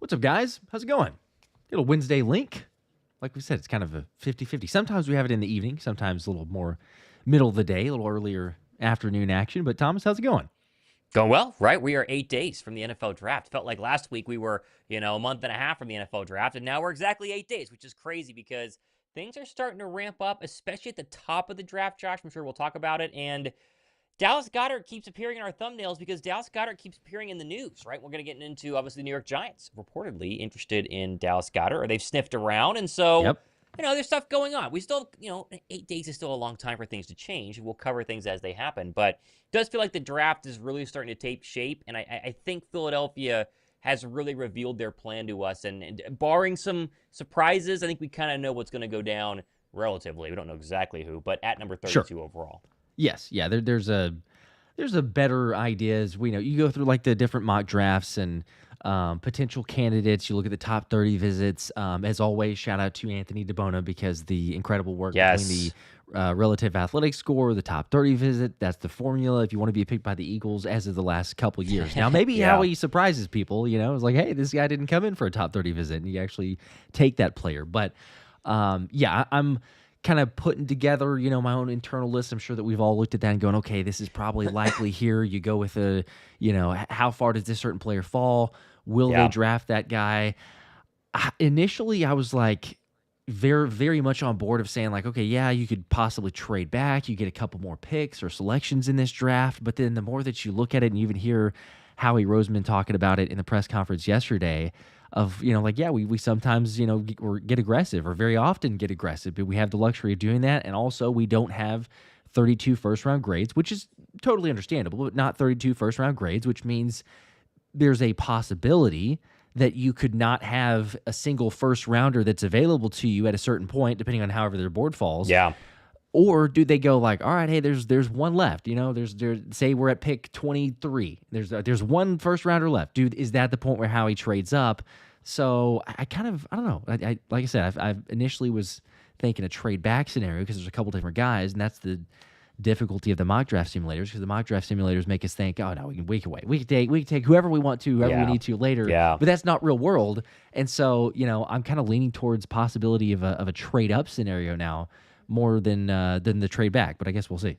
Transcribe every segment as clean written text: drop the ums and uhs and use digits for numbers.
What's up, guys? How's it going? Little Wednesday Linc. Like we said, it's kind of a 50-50. Sometimes we have it in the evening, sometimes a little more middle of the day, a little earlier afternoon action. But Thomas, how's it going? Going well, right? We are 8 days from the NFL draft. Felt like last week we were, a month and a half from the NFL draft, and now we're exactly 8 days, which is crazy because things are starting to ramp up, especially at the top of the draft, Josh. I'm sure we'll talk about it. And Dallas Goedert keeps appearing in our thumbnails because Dallas Goedert keeps appearing in the news, right? We're going to get into, obviously, the New York Giants reportedly interested in Dallas Goedert, or they've sniffed around. And so, Yep. there's stuff going on. We still, 8 days is still a long time for things to change. We'll cover things as they happen. But it does feel like the draft is really starting to take shape. And I think Philadelphia has really revealed their plan to us. And barring some surprises, I think we kind of know what's going to go down relatively. We don't know exactly who, but at number 32 Sure. overall. Yes. Yeah. There's a better ideas. You go through like the different mock drafts and potential candidates. You look at the top 30 visits. As always, shout out to Anthony DeBona because the incredible work between the relative athletic score, the top 30 visit. That's the formula if you want to be picked by the Eagles as of the last couple years. Now, maybe Yeah. Howie surprises people. It's like, hey, this guy didn't come in for a top 30 visit, and you actually take that player. But I'm kind of putting together, my own internal list. I'm sure that we've all looked at that and going, okay, this is probably likely here. You go with how far does this certain player fall? Will they Yeah. draft that guy? Initially, I was like very, very much on board of saying like, okay, yeah, you could possibly trade back. You get a couple more picks or selections in this draft. But then the more that you look at it and you even hear Howie Roseman talking about it in the press conference yesterday, of we sometimes get aggressive or very often get aggressive, but we have the luxury of doing that, and also we don't have 32 first round grades, which is totally understandable, but not 32 first round grades, which means there's a possibility that you could not have a single first rounder that's available to you at a certain point, depending on however their board falls. Yeah. Or do they go like, all right, hey, there's one left. There's say we're at pick 23. There's one first rounder left. Dude, is that the point where Howie trades up? So I kind of, I don't know. I like I said, I initially was thinking a trade back scenario because there's a couple different guys, and that's the difficulty of the mock draft simulators, because the mock draft simulators make us think, oh no, we can take whoever we want to, whoever we need to later. Yeah. But that's not real world. And so I'm kind of leaning towards possibility of a trade up scenario now, more than the trade back, but I guess we'll see.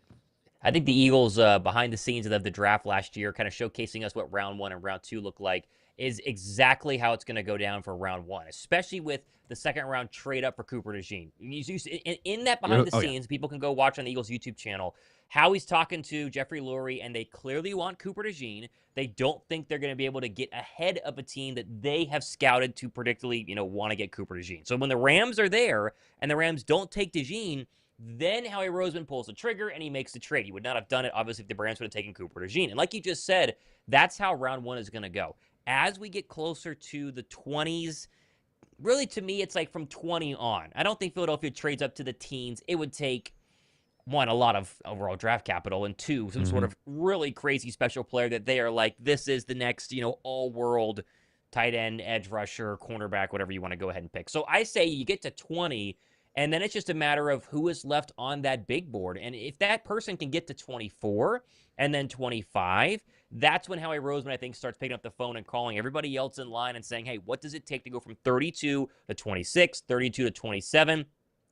I think the Eagles, behind the scenes of the draft last year, kind of showcasing us what round one and round two look like, is exactly how it's going to go down for round one, especially with the second round trade up for Cooper DeJean. In that behind the scenes, people can go watch on the Eagles YouTube channel how he's talking to Jeffrey Lurie, and they clearly want Cooper DeJean. They don't think they're going to be able to get ahead of a team that they have scouted to predictably, want to get Cooper DeJean. So when the Rams are there and the Rams don't take DeJean, then Howie Roseman pulls the trigger and he makes the trade. He would not have done it, obviously, if the Rams would have taken Cooper DeJean. And like you just said, that's how round one is going to go. As we get closer to the 20s, really, to me, it's like from 20 on. I don't think Philadelphia trades up to the teens. It would take, one, a lot of overall draft capital, and two, some sort of really crazy special player that they are like, this is the next, all-world tight end, edge rusher, cornerback, whatever you want to go ahead and pick. So I say you get to 20, and then it's just a matter of who is left on that big board. And if that person can get to 24 and then 25, that's when Howie Roseman, I think, starts picking up the phone and calling everybody else in line and saying, hey, what does it take to go from 32 to 26, 32 to 27?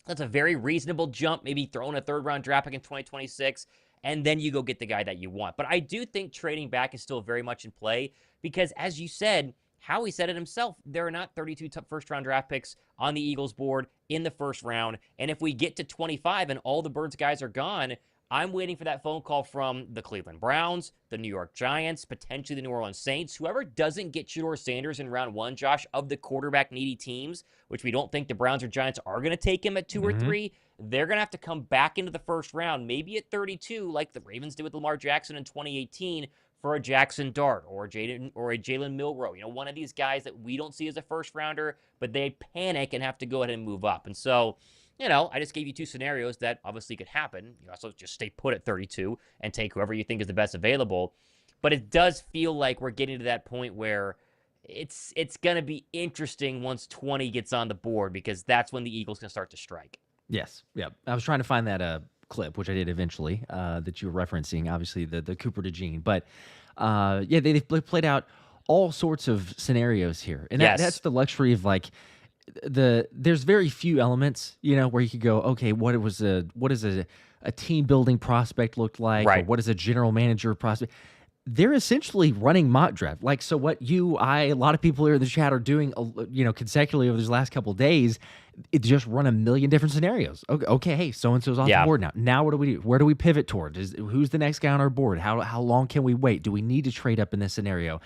That's a very reasonable jump, maybe throwing a third-round draft pick in 2026, and then you go get the guy that you want. But I do think trading back is still very much in play because, as you said, Howie said it himself, there are not 32 first-round draft picks on the Eagles board in the first round. And if we get to 25 and all the Birds guys are gone, I'm waiting for that phone call from the Cleveland Browns, the New York Giants, potentially the New Orleans Saints. Whoever doesn't get Shedeur Sanders in round one, Josh, of the quarterback-needy teams, which we don't think the Browns or Giants are going to take him at 2 or 3, they're going to have to come back into the first round, maybe at 32, like the Ravens did with Lamar Jackson in 2018, for a Jackson Dart or a Jalen Milroe. One of these guys that we don't see as a first rounder, but they panic and have to go ahead and move up. And so, I just gave you two scenarios that obviously could happen. You also just stay put at 32 and take whoever you think is the best available. But it does feel like we're getting to that point where it's going to be interesting once 20 gets on the board, because that's when the Eagles can start to strike. Yes. Yeah. I was trying to find that clip, which I did eventually, that you were referencing, obviously the Cooper DeJean. But they played out all sorts of scenarios here, and that's Yes. the luxury of like there's very few elements, where you could go, okay, what is a team building prospect look like, or Right. what is a general manager prospect? They're essentially running mock draft. Like, so what a lot of people here in the chat are doing, consecutively over these last couple of days, it just run a million different scenarios. Okay, hey, so-and-so's off the Yeah. board now. Now what do we do? Where do we pivot toward? Who's the next guy on our board? How long can we wait? Do we need to trade up in this scenario?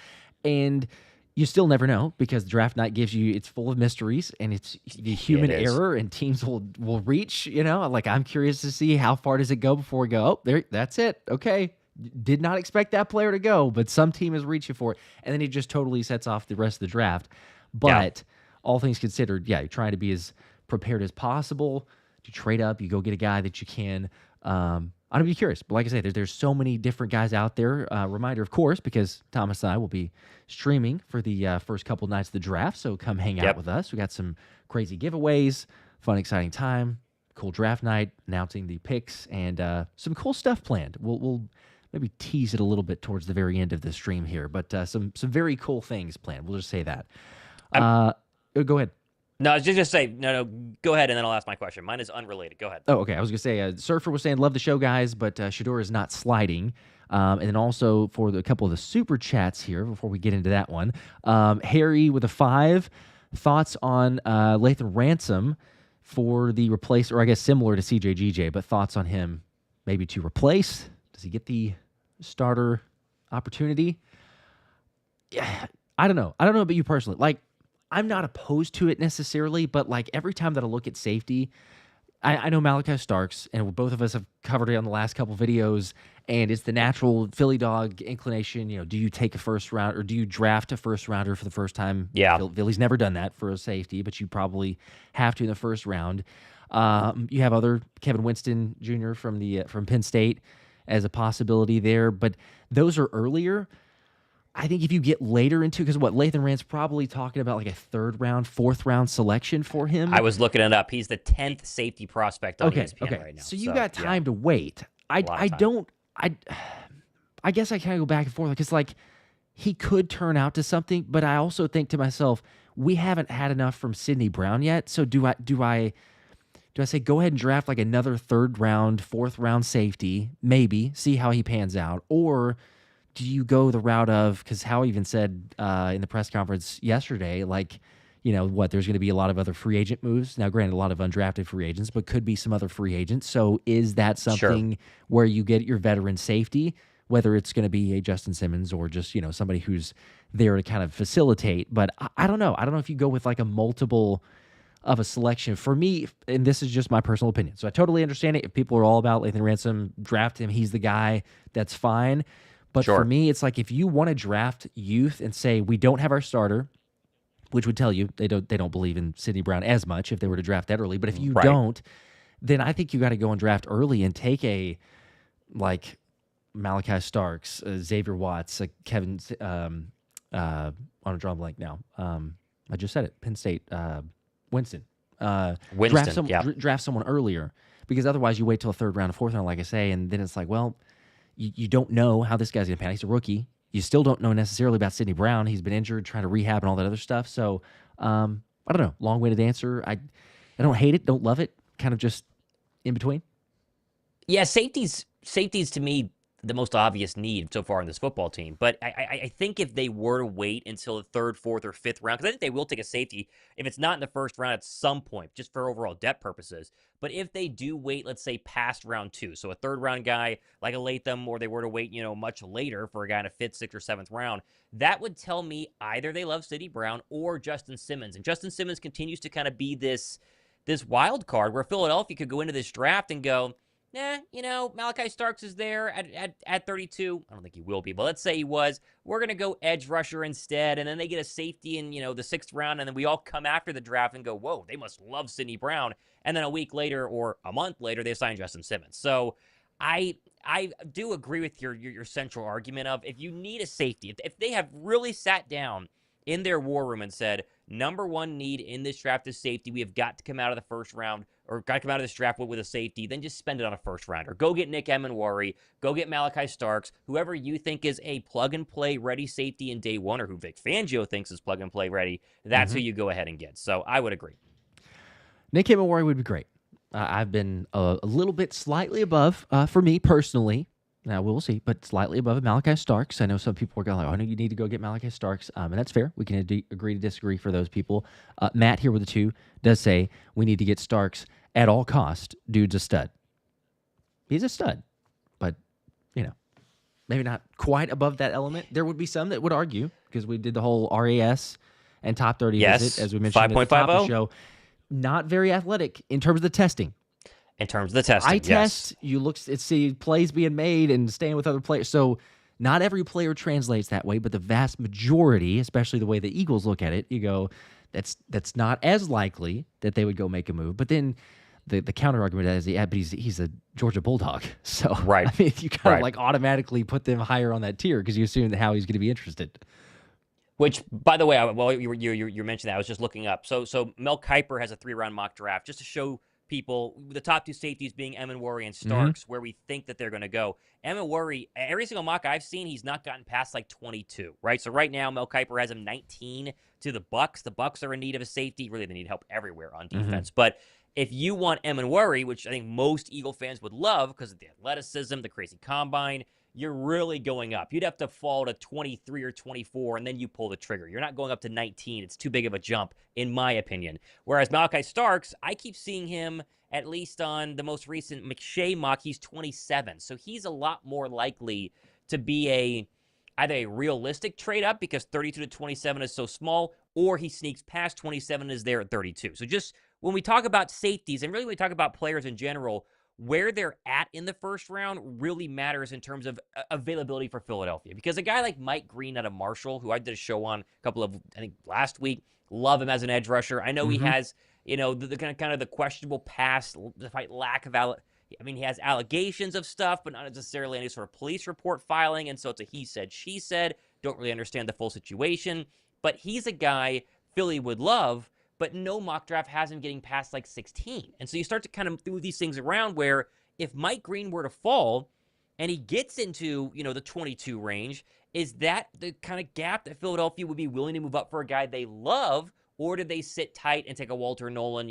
And you still never know, because draft night it's full of mysteries, and it's the human It is. error, and teams will reach, like, I'm curious to see how far does it go before we go, oh, there, that's it. Okay. Did not expect that player to go, but some team is reaching for it, and then he just totally sets off the rest of the draft. But all things considered, yeah, you're trying to be as prepared as possible. To trade up, you go get a guy that you can. I'd be curious, but like I say, there's so many different guys out there. Reminder, of course, because Thomas and I will be streaming for the first couple nights of the draft, so come hang out with us. We got some crazy giveaways, fun, exciting time, cool draft night, announcing the picks, and some cool stuff planned. We'll maybe tease it a little bit towards the very end of the stream here, but some very cool things planned. We'll just say that. Go ahead. No, I was just going to say, no, go ahead, and then I'll ask my question. Mine is unrelated. Go ahead. Oh, okay. I was going to say, Surfer was saying, love the show, guys, but Shador is not sliding. And then also for a couple of the super chats here, before we get into that one, Harry with a 5, thoughts on Lathan Ransom for the replace, or I guess similar to CJGJ, but thoughts on him maybe to replace. Does he get the starter opportunity? Yeah, I don't know. I don't know about you personally. Like, I'm not opposed to it necessarily, but like every time that I look at safety, I know Malachi Starks, and both of us have covered it on the last couple videos, and it's the natural Philly dog inclination. Do you take a first round, or do you draft a first rounder for the first time? Yeah. Philly's never done that for a safety, but you probably have to in the first round. You have other Kevin Winston Jr. from Penn State as a possibility there, but those are earlier. I think if you get later into, because Lathan Rand's probably talking about like a 3rd round, 4th round selection for him. I was looking it up. He's the 10th safety prospect on ESPN right now. So you got time to wait. I guess I kind of go back and forth, because like he could turn out to something, but I also think to myself, we haven't had enough from Sidney Brown yet. So do I say go ahead and draft like another 3rd round, 4th round safety, maybe see how he pans out, or do you go the route of, because Howie even said in the press conference yesterday, like, there's going to be a lot of other free agent moves. Now, granted, a lot of undrafted free agents, but could be some other free agents. So is that something where you get your veteran safety, whether it's going to be a Justin Simmons or just, somebody who's there to kind of facilitate? But I don't know. I don't know if you go with like a multiple of a selection. For me, and this is just my personal opinion, so I totally understand it. If people are all about Lathan Ransom, draft him. He's the guy. That's fine. But for me, it's like if you want to draft youth and say we don't have our starter, which would tell you they don't believe in Sidney Brown as much if they were to draft that early. But if you don't, then I think you got to go and draft early and take a like Malachi Starks, Xavier Watts, Kevin. On a draw blank now. I just said it. Penn State. Winston. Draft someone earlier, because otherwise you wait till a 3rd round, a 4th round, like I say, and then it's like, well, you don't know how this guy's going to pan out. He's a rookie. You still don't know necessarily about Sidney Brown. He's been injured, trying to rehab and all that other stuff. So, I don't know. Long-winded answer. I don't hate it, don't love it. Kind of just in between. Yeah, safeties to me, the most obvious need so far in this football team. But I think if they were to wait until the 3rd, 4th, or 5th round, because I think they will take a safety if it's not in the 1st round at some point, just for overall depth purposes. But if they do wait, let's say past round 2, so a 3rd round guy like a Latham, or they were to wait, much later for a guy in a 5th, 6th, or 7th round, that would tell me either they love Sidney Brown or Justin Simmons. And Justin Simmons continues to kind of be this wild card where Philadelphia could go into this draft and go, Malachi Starks is there at 32. I don't think he will be, but let's say he was. We're going to go edge rusher instead, and then they get a safety in, the 6th round, and then we all come after the draft and go, whoa, they must love Sidney Brown. And then a week later or a month later, they sign Justin Simmons. So I do agree with your central argument of if you need a safety, if they have really sat down in their war room and said, number one need in this draft is safety. We have got to come out of the first round, or got to come out of this draft with a safety, then just spend it on a first rounder. Go get Nick Emenwari, go get Malachi Starks, whoever you think is a plug-and-play ready safety in day one, or who Vic Fangio thinks is plug-and-play ready, that's who you go ahead and get. So I would agree. Nick Emenwari would be great. I've been a little bit slightly above, for me personally. Now, we'll see, but slightly above Malachi Starks. I know some people are going like, oh, no, you need to go get Malachi Starks, and that's fair. We can agree to disagree for those people. Matt here with the 2 does say we need to get Starks at all cost. Dude's a stud. He's a stud, but, maybe not quite above that element. There would be some that would argue, because we did the whole RAS and top 30 visit, as we mentioned at the top of the show. Not very athletic in terms of the testing. In terms of the testing, I test, you look and see plays being made and staying with other players. So not every player translates that way, but the vast majority, especially the way the Eagles look at it, you go, that's not as likely that they would go make a move. But then the counter argument is, but he's a Georgia Bulldog. So right. I mean, you kind of like automatically put them higher on that tier because you assume that Howie's going to be interested. Which, by the way, while you mentioned that, I was just looking up. So Mel Kiper has a 3-round mock draft just to show people the top 2 safeties being Emenwari and Starks, where we think that they're going to go. Emenwari, every single mock I've seen, he's not gotten past like 22, right? So right now, Mel Kiper has him 19 to the Bucs. The Bucs are in need of a safety. Really, they need help everywhere on defense. But if you want Emenwari, which I think most Eagle fans would love because of the athleticism, the crazy combine, you're really going up. You'd have to fall to 23 or 24, and then you pull the trigger. You're not going up to 19. It's too big of a jump, in my opinion. Whereas Malachi Starks, I keep seeing him, at least on the most recent McShay mock, he's 27. So he's a lot more likely to be either a realistic trade up because 32 to 27 is so small, or he sneaks past 27 and is there at 32. So just when we talk about safeties, and really when we talk about players in general, where they're at in the first round really matters in terms of availability for Philadelphia. Because a guy like Mike Green out of Marshall, who I did a show on I think last week, love him as an edge rusher. I know he has, the kind of the questionable past, despite lack of he has allegations of stuff, but not necessarily any sort of police report filing. And so it's a he said, she said. Don't really understand the full situation. But he's a guy Philly would love, but no mock draft has him getting past like 16. And so you start to kind of move these things around where if Mike Green were to fall and he gets into, the 22 range, is that the kind of gap that Philadelphia would be willing to move up for a guy they love, or did they sit tight and take a Walter Nolan,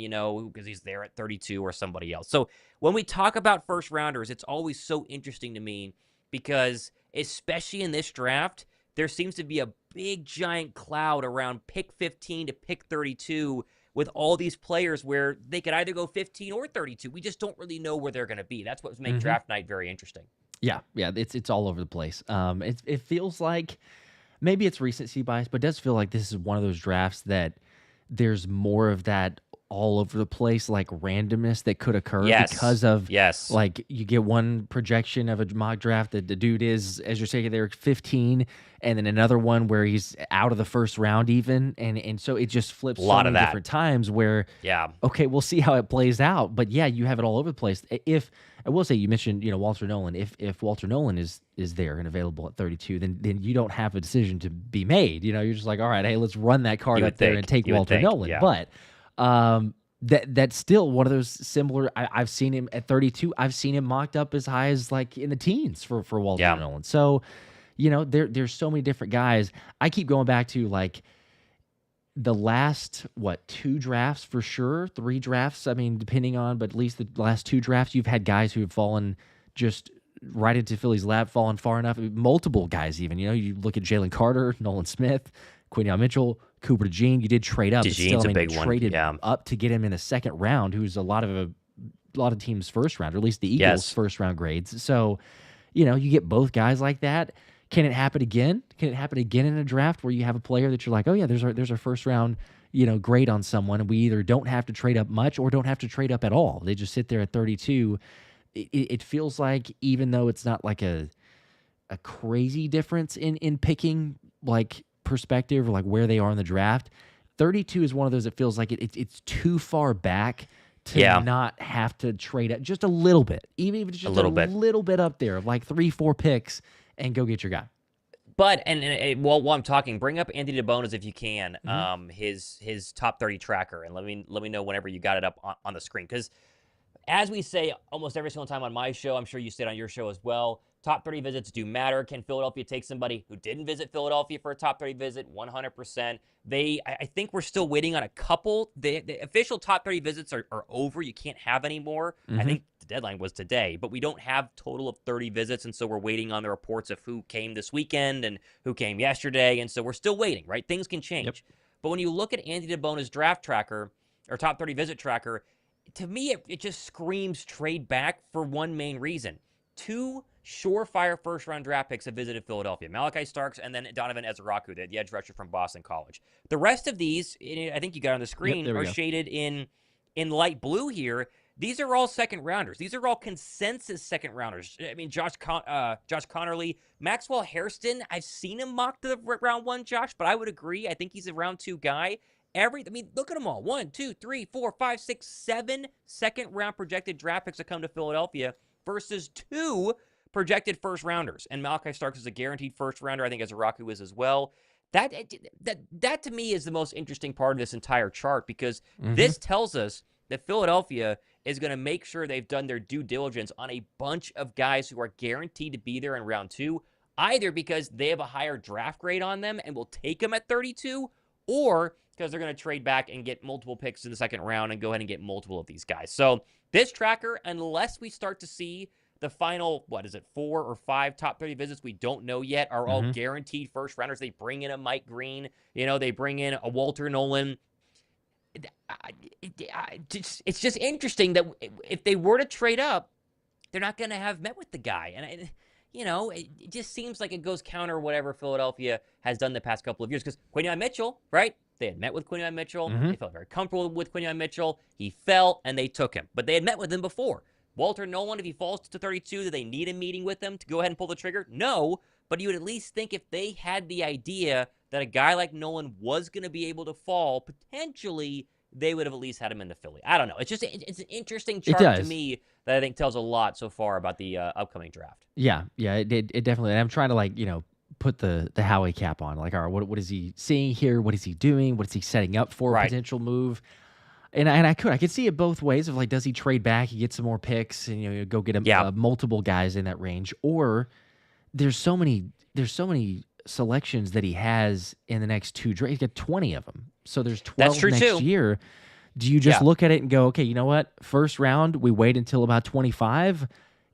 because he's there at 32 or somebody else? So when we talk about first rounders, it's always so interesting to me because especially in this draft, there seems to be a big giant cloud around pick 15 to pick 32 with all these players where they could either go 15 or 32. We just don't really know where they're going to be. That's what makes draft night very interesting. Yeah, it's all over the place. It feels like maybe it's recency bias, but it does feel like this is one of those drafts that there's more of that all over the place, like randomness that could occur because of like you get one projection of a mock draft that the dude is, as you're saying, they're 15, and then another one where he's out of the first round even, and so it just flips so many different times where okay, we'll see how it plays out, but you have it all over the place. If I will say, you mentioned Walter Nolan, if Walter Nolan is there and available at 32, then you don't have a decision to be made. You're just like, all right, hey, let's run that card up there and take Walter Nolan, but that's still one of those similar. I've seen him at 32. I've seen him mocked up as high as like in the teens for Walter Nolan. So, there's so many different guys. I keep going back to like the last 2 drafts for sure, 3 drafts. I mean, depending on, but at least the last 2 drafts, you've had guys who have fallen just right into Philly's lap, fallen far enough. Multiple guys even. You look at Jalen Carter, Nolan Smith, Quinion Mitchell, Cooper DeJean. You did trade up. DeJean's a big one. Traded up to get him in the second round, who's a lot of teams' first round, or at least the Eagles' first round grades. So, you get both guys like that. Can it happen again? Can it happen again in a draft where you have a player that you're like, oh yeah, there's our first round, grade on someone, and we either don't have to trade up much or don't have to trade up at all. They just sit there at 32. It feels like, even though it's not like a crazy difference in picking like perspective or like where they are in the draft, 32 is one of those that feels like it's too far back to not have to trade up just a little bit, even if it's just a little bit up there, like 3-4 picks, and go get your guy. But well, while I'm talking, bring up Andy DeBonis if you can. Hmm. His top 30 tracker, and let me know whenever you got it up on the screen. Because as we say almost every single time on my show, I'm sure you say it on your show as well. Top 30 visits do matter. Can Philadelphia take somebody who didn't visit Philadelphia for a top 30 visit? 100%. I think we're still waiting on a couple. The official top 30 visits are over. You can't have any more. I Hmm. think the deadline was today, but we don't have total of 30 visits, and so we're waiting on the reports of who came this weekend and who came yesterday, and so we're still waiting, right? Things can Yep. change. But when you look at Andy DeBona's draft tracker or top 30 visit tracker, to me, it just screams trade back for one main reason. Two surefire first-round draft picks have visited Philadelphia. Malachi Starks and then Donovan Ezraku, the edge rusher from Boston College. The rest of these, I think you got on the Yep. screen, There we are go. shaded in light blue here. These are all second-rounders. These are all consensus second-rounders. I mean, Josh Connerly, Maxwell Hairston, I've seen him mocked to round one, Josh, but I would agree. I think he's a round two guy. Look at them all. 1, 2, 3, 4, 5, 6, 7 second-round projected draft picks that come to Philadelphia versus 2 projected first-rounders. And Malachi Starks is a guaranteed first-rounder. I think Ezraku is as well. That to me is the most interesting part of this entire chart because Hmm. this tells us that Philadelphia is going to make sure they've done their due diligence on a bunch of guys who are guaranteed to be there in round 2, either because they have a higher draft grade on them and will take them at 32, or because they're going to trade back and get multiple picks in the second round and go ahead and get multiple of these guys. So this tracker, unless we start to see the final, 4 or 5 top 30 visits, we don't know yet, are all Hmm. guaranteed first rounders. They bring in a Mike Green, they bring in a Walter Nolan. It's just interesting that if they were to trade up, they're not going to have met with the guy. And, it just seems like it goes counter whatever Philadelphia has done the past couple of years. Because Quinyon Mitchell, right? They had met with Quinyon Mitchell. Hmm. They felt very comfortable with Quinyon Mitchell. He fell, and they took him. But they had met with him before. Walter Nolan, if he falls to 32, do they need a meeting with him to go ahead and pull the trigger? No. But you would at least think if they had the idea that a guy like Nolan was going to be able to fall, potentially they would have at least had him in the Philly. I don't know. It's an interesting It chart to does. me that I think tells a lot so far about the upcoming draft. Yeah. Yeah. It definitely. And I'm trying to put the Howie cap on. Like, all right, what is he seeing here? What is he doing? What is he setting up for a Right. potential move? And I could see it both ways of like, does he trade back? He gets some more picks and go get him Yeah. multiple guys in that range, or there's so many selections that he has in the next 2 drafts. He's got 20 of them, so there's That's 12 true next too. year. Do you just Yeah. look at it and go, okay, you know what? First round, we wait until about 25.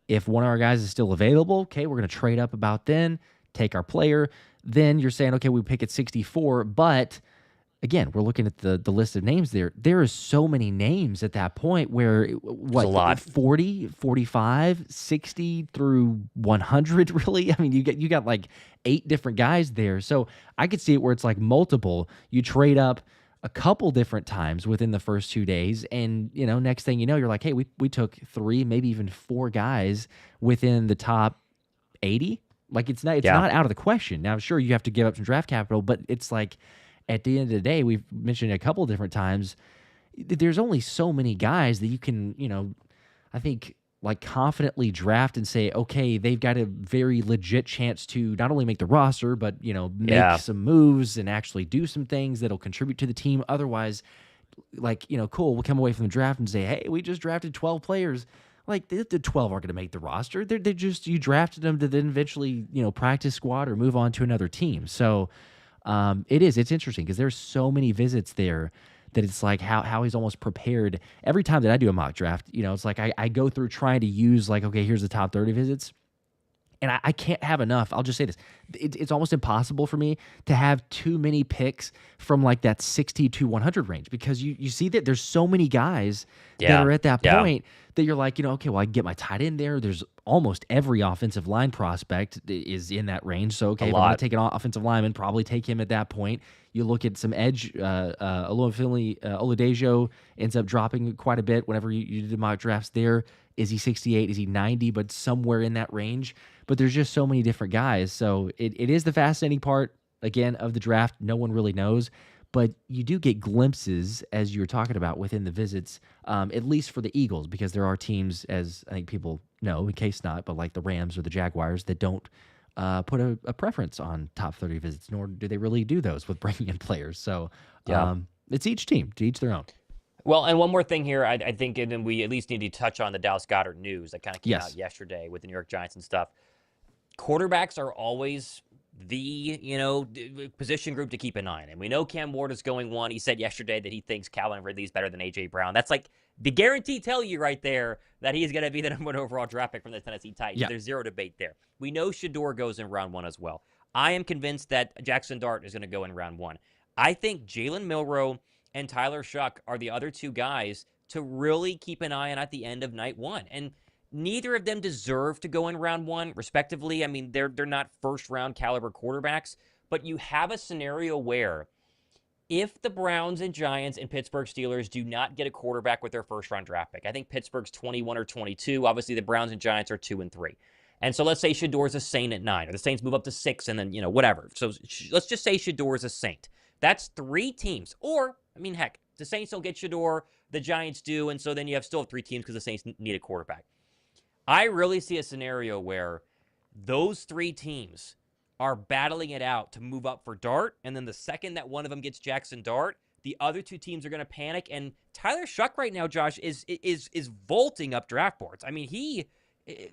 If one of our guys is still available, okay, we're going to trade up about then, take our player. Then you're saying, okay, we pick at 64, but again, we're looking at the list of names there. There is so many names at that point where There's a lot. 40, 45, 60 through 100 really? I mean, you got like 8 different guys there. So I could see it where it's like multiple. You trade up a couple different times within the first 2 days and next thing you know, you're like, "Hey, we took 3, maybe even 4 guys within the top 80." Like it's Yeah. not out of the question. Now, sure, you have to give up some draft capital, but it's like at the end of the day, we've mentioned a couple different times, there's only so many guys that you can, I think, like confidently draft and say, okay, they've got a very legit chance to not only make the roster, but, make Yeah. some moves and actually do some things that'll contribute to the team. Otherwise, like, cool, we'll come away from the draft and say, hey, we just drafted 12 players. Like the 12 aren't going to make the roster. They're just, you drafted them to then eventually, practice squad or move on to another team. So, it's interesting because there's so many visits there that it's like how he's almost prepared every time that I do a mock draft. It's like I go through trying to use like, okay, here's the top 30 visits. And I can't have enough. I'll just say this. It's almost impossible for me to have too many picks from like that 60 to 100 range because you see that there's so many guys that Yeah. are at that Yeah. point that you're like, okay, well, I can get my tight end there. There's almost every offensive line prospect is in that range. So, okay, A if I'm going to lot. take an offensive lineman, probably take him at that point. You look at some edge, Oladejo ends up dropping quite a bit whenever you did mock drafts there. Is he 68? Is he 90? But somewhere in that range. But there's just so many different guys. So it is the fascinating part, again, of the draft. No one really knows. But you do get glimpses, as you were talking about, within the visits, at least for the Eagles, because there are teams, as I think people know, in case not, but like the Rams or the Jaguars that don't put a preference on top 30 visits, nor do they really do those with bringing in players. So Yeah. it's each team, to each their own. Well, and one more thing here, I think, and then we at least need to touch on the Dallas Goedert news that kind of came out Yes. yesterday with the New York Giants and stuff. Quarterbacks are always the position group to keep an eye on, and we know Cam Ward is going one. He said yesterday that he thinks Calvin Ridley is better than AJ Brown. That's like the guarantee tell you right there that he's going to be the number 1 overall draft pick from the Tennessee Titans. Yeah. There's zero debate there. We know Shador goes in round 1 as well. I am convinced that Jackson Dart is going to go in round 1. I think Jalen Milroe and Tyler Shuck are the other two guys to really keep an eye on at the end of night 1. And neither of them deserve to go in round 1, respectively. I mean, they're not first-round caliber quarterbacks, but you have a scenario where if the Browns and Giants and Pittsburgh Steelers do not get a quarterback with their first-round draft pick, I think Pittsburgh's 21 or 22. Obviously, the Browns and Giants are 2 and 3. And so let's say Shador's a Saint at 9, or the Saints move up to 6, and then, whatever. So let's just say Shador's a Saint. That's 3 teams. Or, I mean, heck, the Saints don't get Shador, the Giants do, and so then you still have 3 teams because the Saints need a quarterback. I really see a scenario where those 3 teams are battling it out to move up for Dart, and then the second that one of them gets Jackson Dart, the other 2 teams are going to panic. And Tyler Shuck right now, Josh, is vaulting up draft boards. I mean, he,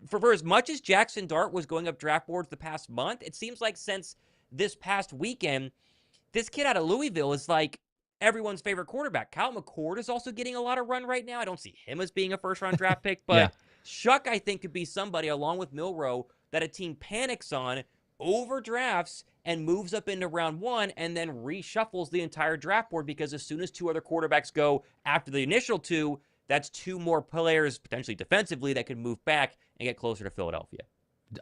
for as much as Jackson Dart was going up draft boards the past month, it seems like since this past weekend, this kid out of Louisville is like everyone's favorite quarterback. Kyle McCord is also getting a lot of run right now. I don't see him as being a first-round draft pick, but Yeah. Shuck, I think, could be somebody, along with Milroe, that a team panics on, overdrafts, and moves up into round 1, and then reshuffles the entire draft board, because as soon as 2 other quarterbacks go after the initial 2, that's 2 more players, potentially defensively, that could move back and get closer to Philadelphia.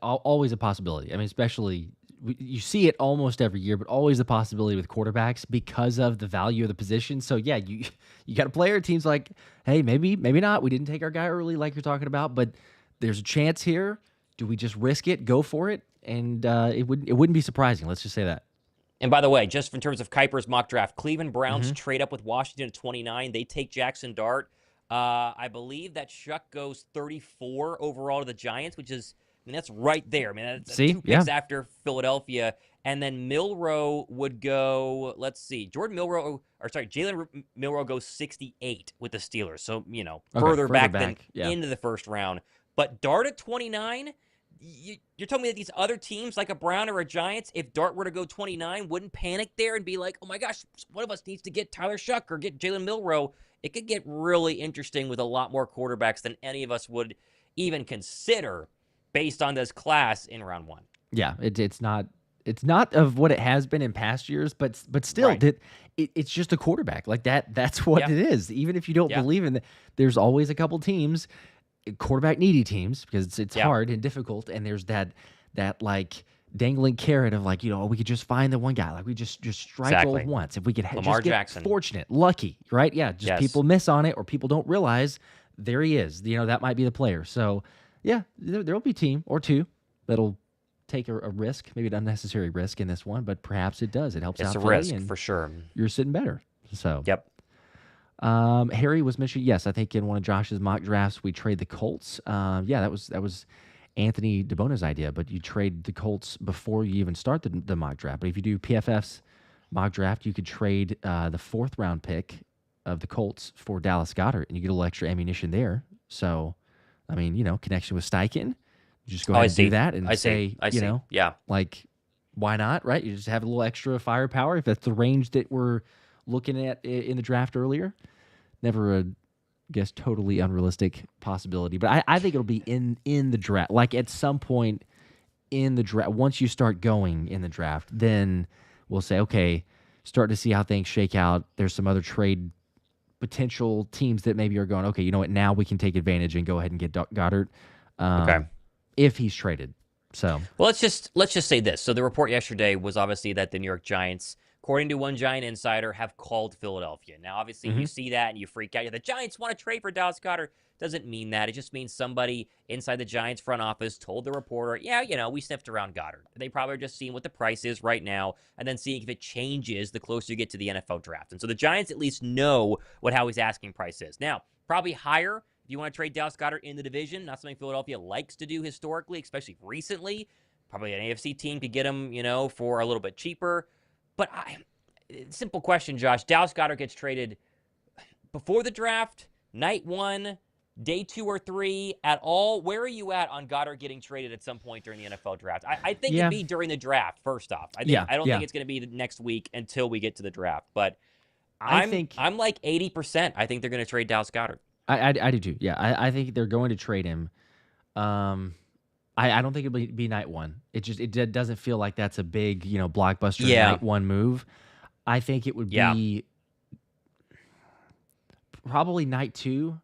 Always a possibility. I mean, especially you see it almost every year, but always a possibility with quarterbacks because of the value of the position. So yeah, you got a player. Team's like, hey, maybe not. We didn't take our guy early, like you're talking about, but there's a chance here. Do we just risk it, go for it? And it wouldn't be surprising. Let's just say that. And by the way, just in terms of Kuiper's mock draft, Cleveland Browns trade up with Washington at 29. They take Jackson Dart. I believe that Shuck goes 34 overall to the Giants, which is, I mean, that's right there. I mean, that's 2 picks after Philadelphia. And then Milroe would go, let's see, Jalen Milroe goes 68 with the Steelers. So, further back than into the first round. But Dart at 29, you're telling me that these other teams, like a Brown or a Giants, if Dart were to go 29, wouldn't panic there and be like, oh my gosh, one of us needs to get Tyler Shuck or get Jalen Milroe. It could get really interesting with a lot more quarterbacks than any of us would even consider based on this class in round 1. Yeah, it's not of what it has been in past years, but still, right. It's just a quarterback like that. That's what it is. Even if you don't believe in it, there's always a couple teams, quarterback needy teams, because it's hard and difficult, and there's that like dangling carrot of like, we could just find the one guy, like we just strike gold once. If we could Lamar just get Jackson. Fortunate, lucky, right? Yeah, just people miss on it, or people don't realize there he is. That might be the player. So yeah, there'll be a team or 2 that'll take a risk, maybe an unnecessary risk in this one, but perhaps it does. It helps out. It's a risk for sure. You're sitting better. So yep. Harry was mentioning, yes, I think in one of Josh's mock drafts we trade the Colts. That was Anthony DeBona's idea, but you trade the Colts before you even start the mock draft. But if you do PFF's mock draft, you could trade the 4th round pick of the Colts for Dallas Goedert, and you get a little extra ammunition there. So, I mean, connection with Steichen. Just go ahead and do that and say, like, why not, right? You just have a little extra firepower if that's the range that we're looking at in the draft earlier. Never totally unrealistic possibility, but I think it'll be in the draft. Like at some point in the draft, once you start going in the draft, then we'll say, okay, start to see how things shake out. There's some other trade potential teams that maybe are going, okay, you know what, now we can take advantage and go ahead and get Goddard. If he's traded. So well, let's just say this. So the report yesterday was obviously that the New York Giants, according to one Giant insider, have called Philadelphia. Now, obviously, you see that and you freak out. The Giants want to trade for Dallas Goedert. Doesn't mean that. It just means somebody inside the Giants front office told the reporter, we sniffed around Goddard. They probably are just seeing what the price is right now and then seeing if it changes the closer you get to the NFL draft. And so the Giants at least know what Howie's asking price is. Now, probably higher if you want to trade Dallas Goedert in the division. Not something Philadelphia likes to do historically, especially recently. Probably an AFC team could get him, for a little bit cheaper. But simple question, Josh. Dallas Goedert gets traded before the draft, night 1, day 2 or 3 at all. Where are you at on Goddard getting traded at some point during the NFL draft? I think it'd Yeah, be during the draft. First off, I yeah, don't think yeah. it's going to be the next week until we get to the draft. But I I'm think like 80%. I think they're going to trade Dallas Goedert. I do too. Yeah, I think they're going to trade him. Um, I don't think it'll be night 1. It doesn't feel like that's a big blockbuster Yeah, night 1 move. I think it would yeah, be probably night 2.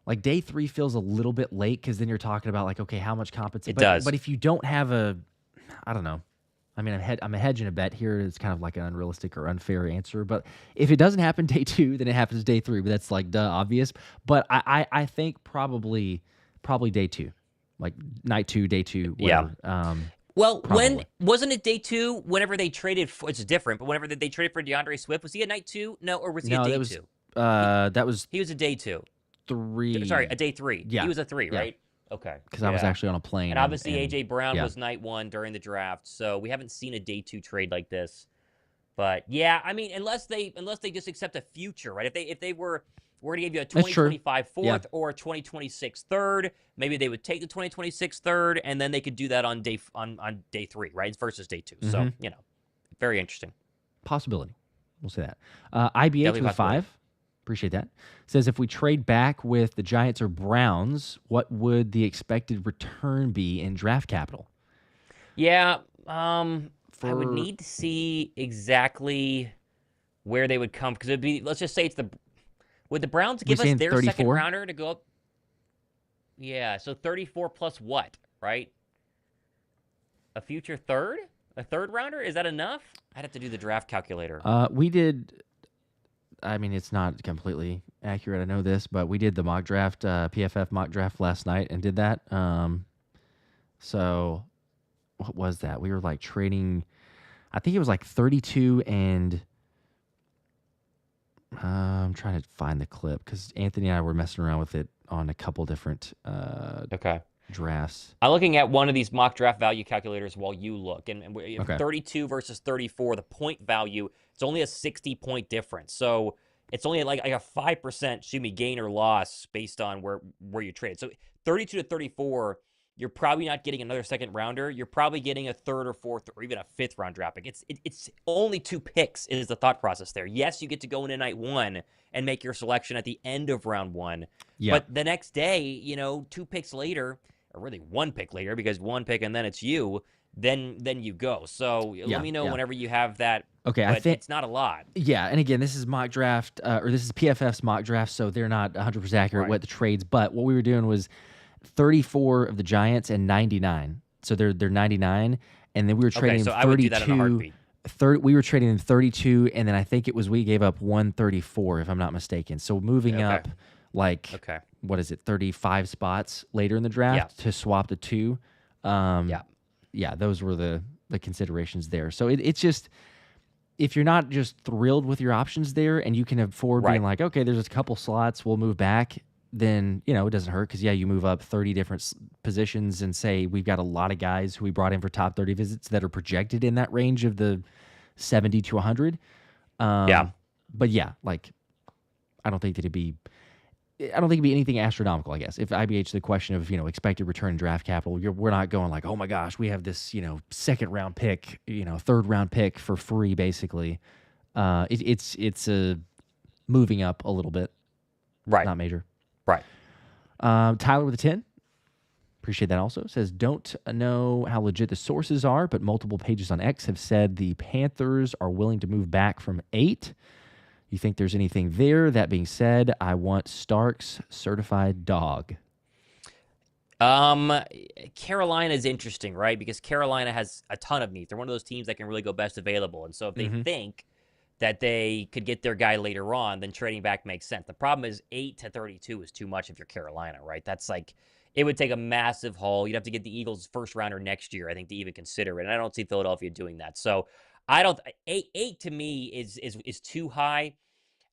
Like day 3 feels a little bit late because then you're talking about like, okay, how much compensation? it does. But if you don't have I don't know. I mean, I'm a hedging a bet here. It's kind of like an unrealistic or unfair answer. But if it doesn't happen day 2, then it happens day 3. But that's like obvious. But I think probably day 2, like night 2, day 2, Yeah. whatever. Well, Probably. when wasn't it day 2? Whenever they traded for, it's different. But whenever they traded for DeAndre Swift, was he a night 2? No, or was he a No, day that was 2? that was He was a day 2. 3. Sorry, a day 3. Yeah, He was a 3, yeah. right? Okay. Because I was Yeah. actually on a plane. And obviously and AJ Brown yeah. was night 1 during the draft, so we haven't seen a day 2 trade like this. But yeah, I mean, unless they just accept a future, right? If they were to give you a That's true. 2025 fourth Yeah. or a 2026 third, maybe they would take the 2026 third, and then they could do that on day 3, right? Versus day 2. So very interesting. Possibility. We'll say that. IBH Definitely with possibility. 5. Appreciate that. Says if we trade back with the Giants or Browns, what would the expected return be in draft capital? Yeah, I would need to see exactly where they would come, because it'd be, let's just say would the Browns give us their 34? second rounder to go up? Yeah, so 34 plus what, right? A future third? A third rounder? Is that enough? I'd have to do the draft calculator. We did. I mean, it's not completely accurate. I know this, but we did the mock draft, PFF mock draft last night, and did that. So what was that? We were like trading. I think it was like 32 and. I'm trying to find the clip because Anthony and I were messing around with it on a couple different Okay. drafts. I'm looking at one of these mock draft value calculators while you look. And Okay. 32 versus 34, the point value, it's only a 60-point difference. So it's only like a 5% gain or loss based on where you trade. So 32 to 34, you're probably not getting another second rounder. You're probably getting a third or fourth or even a fifth round draft pick. It's only 2 picks is the thought process there. Yes, you get to go into night 1 and make your selection at the end of round 1. Yeah. But the next day, 2 picks later, or really 1 pick later, because 1 pick and then it's you, then you go. So let me know whenever you have that. Okay, but I think it's not a lot. Yeah, and again, this is mock draft, or this is PFF's mock draft, so they're not 100% accurate with the trades. But what we were doing was 34 of the Giants and 99. So they're 99, and then we were trading so them 32. I would do that in a heartbeat. We were trading them 32, and then I think it was we gave up 134, if I'm not mistaken. So moving up, like, what is it, 35 spots later in the draft to swap the 2. Yeah, those were the considerations there. So it's just, if you're not just thrilled with your options there and you can afford being like, okay, there's a couple slots, we'll move back, then, it doesn't hurt because, you move up 30 different positions and say we've got a lot of guys who we brought in for top 30 visits that are projected in that range of the 70 to 100. But yeah, like, I don't think it'd be anything astronomical, I guess. If IBH, the question of, expected return in draft capital, we're not going like, oh my gosh, we have this, second round pick, third round pick for free, basically. It's a moving up a little bit. Right. Not major. Right. Tyler with a 10. Appreciate that also. Says, don't know how legit the sources are, but multiple pages on X have said the Panthers are willing to move back from 8. You think there's anything there? That being said, I want Stark's certified dog. Carolina is interesting, right? Because Carolina has a ton of needs. They're one of those teams that can really go best available. And so if they think that they could get their guy later on, then trading back makes sense. The problem is 8 to 32 is too much if you're Carolina, right? That's like, it would take a massive haul. You'd have to get the Eagles first rounder next year, I think, to even consider it. And I don't see Philadelphia doing that. So I don't, 8 to me is too high.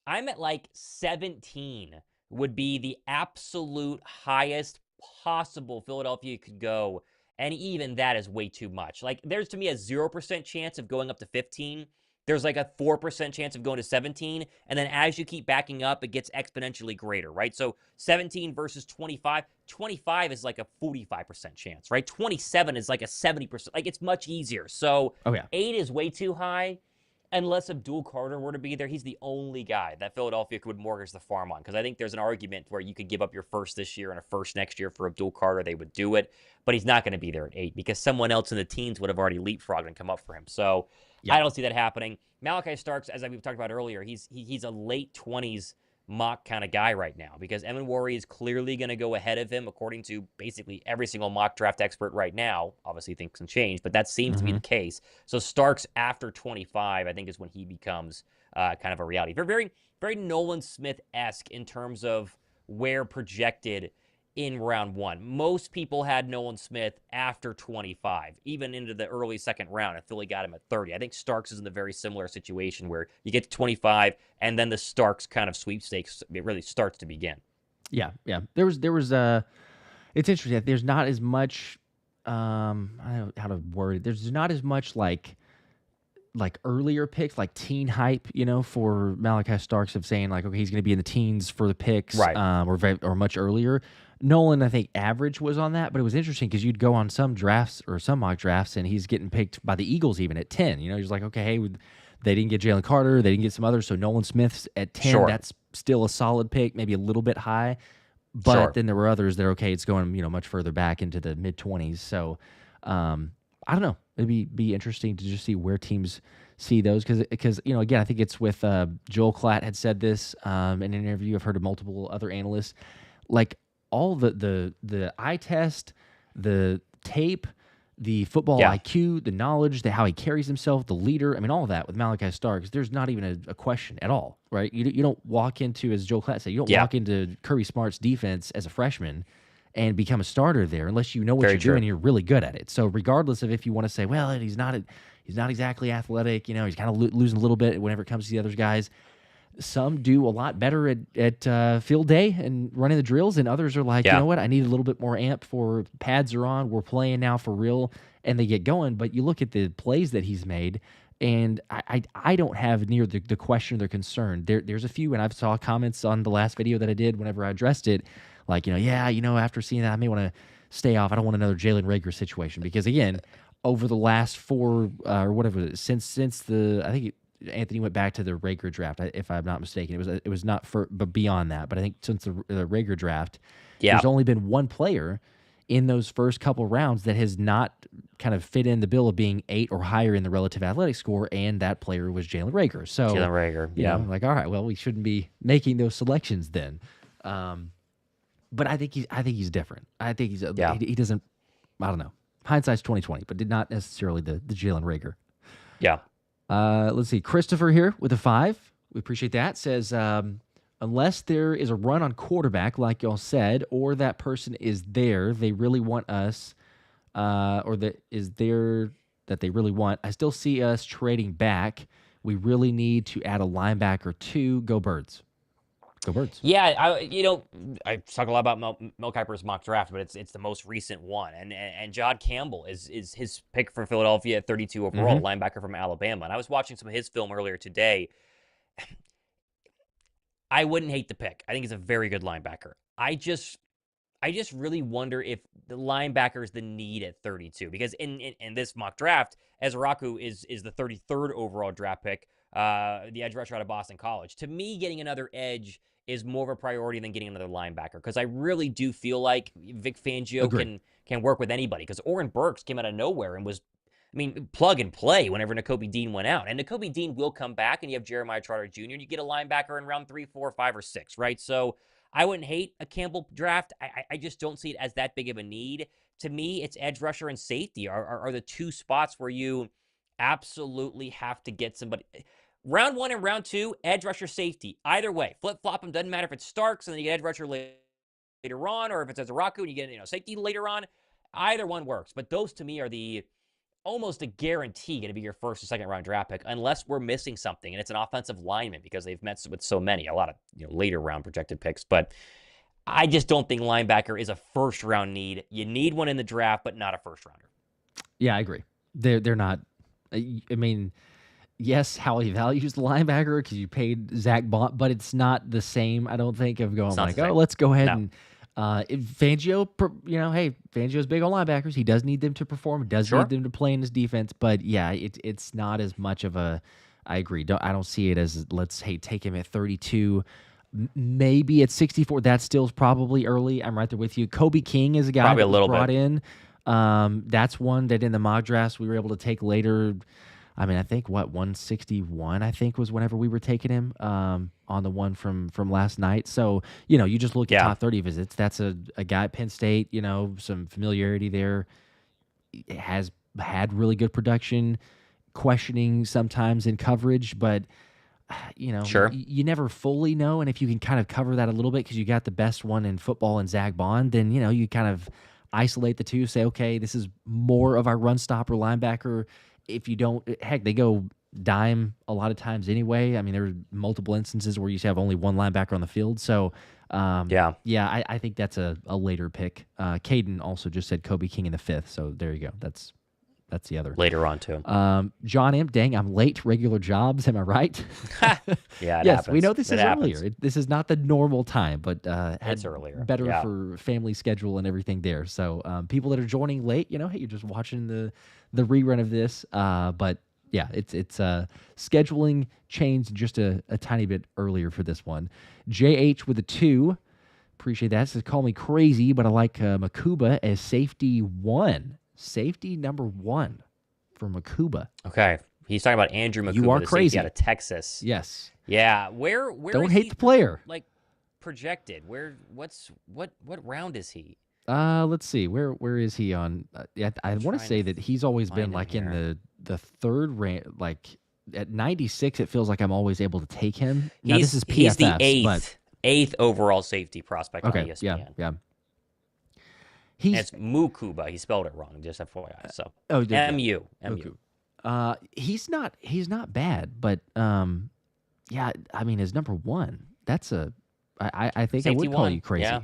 I'm at like 17 would be the absolute highest possible Philadelphia could go And even that is way too much. Like, there's to me a 0% chance of going up to 15. There's like a 4% chance of going to 17. And then as you keep backing up, it gets exponentially greater, right? So 17 versus 25. 25 is like a 45% chance, right? 27 is like a 70%. Like, it's much easier. So Oh yeah. 8 is way too high. Unless Abdul Carter were to be there, he's the only guy that Philadelphia could mortgage the farm on. Because I think there's an argument where you could give up your first this year and a first next year for Abdul Carter. They would do it. But he's not going to be there at 8 because someone else in the teens would have already leapfrogged and come up for him. So Yeah. I don't see that happening. Malachi Starks, as we've talked about earlier, he's a late 20s mock kind of guy right now because Evan Worry is clearly going to go ahead of him according to basically every single mock draft expert right now. Obviously things can change, but that seems to be the case. So Starks after 25, I think, is when he becomes kind of a reality. Very, very Nolan Smith-esque in terms of where projected in round 1. Most people had Nolan Smith after 25, even into the early second round, and Philly got him at 30. I think Starks is in a very similar situation where you get to 25, and then the Starks kind of sweepstakes, it really starts to begin. Yeah. There was it's interesting. There's not as much I don't know how to word it. There's not as much like earlier picks, like teen hype, for Malachi Starks of saying like, okay, he's going to be in the teens for the picks, Right. or much earlier. Nolan, I think average was on that, but it was interesting because you'd go on some drafts or some mock drafts and he's getting picked by the Eagles even at 10. He's like, okay, hey, they didn't get Jalen Carter, they didn't get some others, so Nolan Smith's at 10. Sure. That's still a solid pick, maybe a little bit high, but then there were others that are okay. It's going much further back into the mid 20s. So I don't know. It'd be interesting to just see where teams see those because again, I think it's with Joel Klatt had said this in an interview. I've heard of multiple other analysts, like all the eye test, the tape, the football IQ, the knowledge, how he carries himself, the leader. I mean, all of that with Malachi Starks, there's not even a question at all, right? You don't walk into, as Joel Klatt said, you don't walk into Kirby Smart's defense as a freshman and become a starter there unless you know what you're doing and you're really good at it. So regardless of if you want to say, well, he's not exactly athletic, he's kind of losing a little bit whenever it comes to the other guys. Some do a lot better at field day and running the drills, and others are like, you know what, I need a little bit more amp for pads are on, we're playing now for real, and they get going. But you look at the plays that he's made, and I don't have near the question or the concern. There's a few, and I've saw comments on the last video that I did whenever I addressed it, like, after seeing that, I may want to stay off. I don't want another Jalen Reagor situation because, again, over the last 4 or whatever, since I think Anthony went back to the Reagor draft, if I'm not mistaken. It was not but beyond that. But I think since the Reagor draft, there's only been one player in those first couple rounds that has not kind of fit in the bill of being 8 or higher in the relative athletic score, and that player was Jalen Reagor. So Jalen Reagor, like, all right, well, we shouldn't be making those selections then. But I think he's different. I think he doesn't. I don't know. Hindsight's 20/20, but did not necessarily the Jalen Reagor. Yeah. Let's see. Christopher here with a 5. We appreciate that. Says, unless there is a run on quarterback, like y'all said, or that person is there, they really want us, or that is there that they really want, I still see us trading back. We really need to add a linebacker too. Go Birds. Go Birds. Yeah, I talk a lot about Mel Kiper's mock draft, but it's the most recent one, and Jod Campbell is his pick for Philadelphia at 32 overall, linebacker from Alabama. And I was watching some of his film earlier today. I wouldn't hate the pick. I think he's a very good linebacker. I just really wonder if the linebacker is the need at 32, because in this mock draft, Ezraku is the 33rd overall draft pick, the edge rusher out of Boston College. To me, getting another edge is more of a priority than getting another linebacker, because I really do feel like Vic Fangio can work with anybody, because Oren Burks came out of nowhere and was, plug and play whenever Nakobe Dean went out. And Nakobe Dean will come back, and you have Jeremiah Trotter Jr., and you get a linebacker in round 3, 4, 5, or 6, right? So I wouldn't hate a Campbell draft. I just don't see it as that big of a need. To me, it's edge rusher and safety are the two spots where you absolutely have to get somebody. Round 1 and round 2, edge rusher, safety. Either way, flip-flop them. Doesn't matter if it's Starks and then you get edge rusher later on, or if it's Ezraku and you get safety later on. Either one works. But those, to me, are the almost a guarantee going to be your first or second round draft pick, unless we're missing something, and it's an offensive lineman, because they've met with so many, a lot of later round projected picks. But I just don't think linebacker is a first-round need. You need one in the draft, but not a first-rounder. Yeah, I agree. They're not. I mean, yes, Howie values the linebacker because you paid Zach Bont, but it's not the same. I don't think of going like, oh, let's go ahead and Fangio. Hey, Fangio's big on linebackers. He does need them to perform. He does need them to play in his defense. But yeah, it's not as much of a. I agree. I don't see it as take him at 32. Maybe at 64. That still is probably early. I'm right there with you. Kobe King is a guy that was brought in. That's one that in the mock drafts we were able to take later. I mean, I think 161, I think, was whenever we were taking him on the one from last night. So, you just look at top 30 visits. That's a guy at Penn State, some familiarity there. It has had really good production, questioning sometimes in coverage, but, you never fully know. And if you can kind of cover that a little bit because you got the best one in football in Zach Bond, then, you kind of isolate the two, say, okay, this is more of our run stopper linebacker. If you don't, heck, they go dime a lot of times anyway. I mean, there are multiple instances where you have only one linebacker on the field. So, I think that's a later pick. Caden also just said Kobe King in the 5th. So there you go. That's the other. Later on, too. John M., dang, I'm late. Regular jobs, am I right? Yeah, yes, we know this is earlier. This is not the normal time, but it's earlier. Better for family schedule and everything there. So people that are joining late, hey, you're just watching the rerun of this. But yeah, it's scheduling changed just a tiny bit earlier for this one. JH with a 2. Appreciate that. Says, call me crazy, but I like Makuba as safety 1. Safety number 1 for Makuba. Okay. He's talking about Andrew Makuba. You are crazy. Out of Texas. Yes. Yeah. Where don't hate the player. Like projected. What round is he? Let's see. Where is he on? I want to say that he's always been like in the third rank. Like at 96, it feels like I'm always able to take him. Now, this is PFF. He's the eighth overall safety prospect on ESPN. Yeah. It's Mukuba. He spelled it wrong, just FYI. So M-U. He's not bad, but I mean, his number 1. That's I think safety I would call 1. you crazy. Yeah.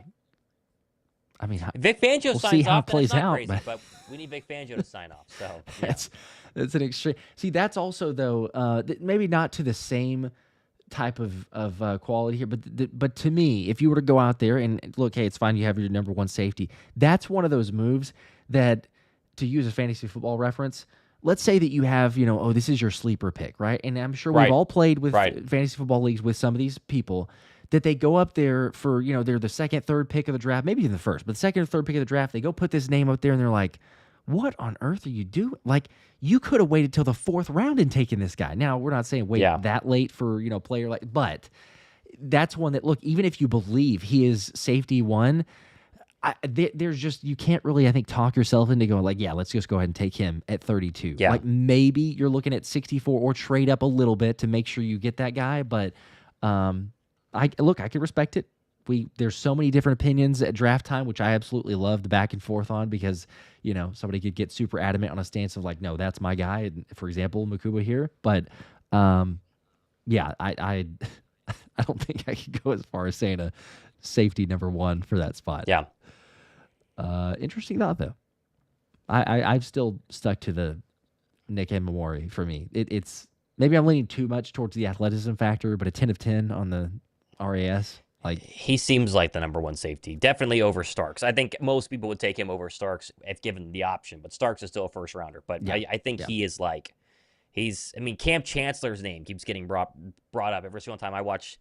I mean, Vic Fangio we'll signs see how off. it plays out, crazy, but we need Vic Fangio to sign off. So that's an extreme. See, that's also though maybe not to the same type of quality here, but to me, if you were to go out there and look, hey, it's fine, you have your number 1 safety. That's one of those moves that, to use a fantasy football reference, let's say that you have, this is your sleeper pick, right? And I'm sure we've all played with fantasy football leagues with some of these people that they go up there for, they're the second, third pick of the draft, maybe even the first, but the second or third pick of the draft, they go put this name up there and they're like, what on earth are you doing? Like, you could have waited till the 4th round and taken this guy. Now, we're not saying wait that late for, player like, but that's one that, look, even if you believe he is safety 1, there's just, you can't really, I think, talk yourself into going like, yeah, let's just go ahead and take him at 32. Yeah. Like, maybe you're looking at 64 or trade up a little bit to make sure you get that guy. But I can respect it. There's so many different opinions at draft time, which I absolutely love the back and forth on, because somebody could get super adamant on a stance of like, no, that's my guy. And for example, Makuba here, but I don't think I could go as far as saying a safety number 1 for that spot. Yeah. Interesting thought though. I've still stuck to the Nick Emamori for me. It's maybe I'm leaning too much towards the athleticism factor, but a 10 of 10 on the RAS. Like, he seems like the number 1 safety, definitely over Starks. I think most people would take him over Starks if given the option, but Starks is still a first rounder. But I think he is like, Cam Chancellor's name keeps getting brought up every single time I watch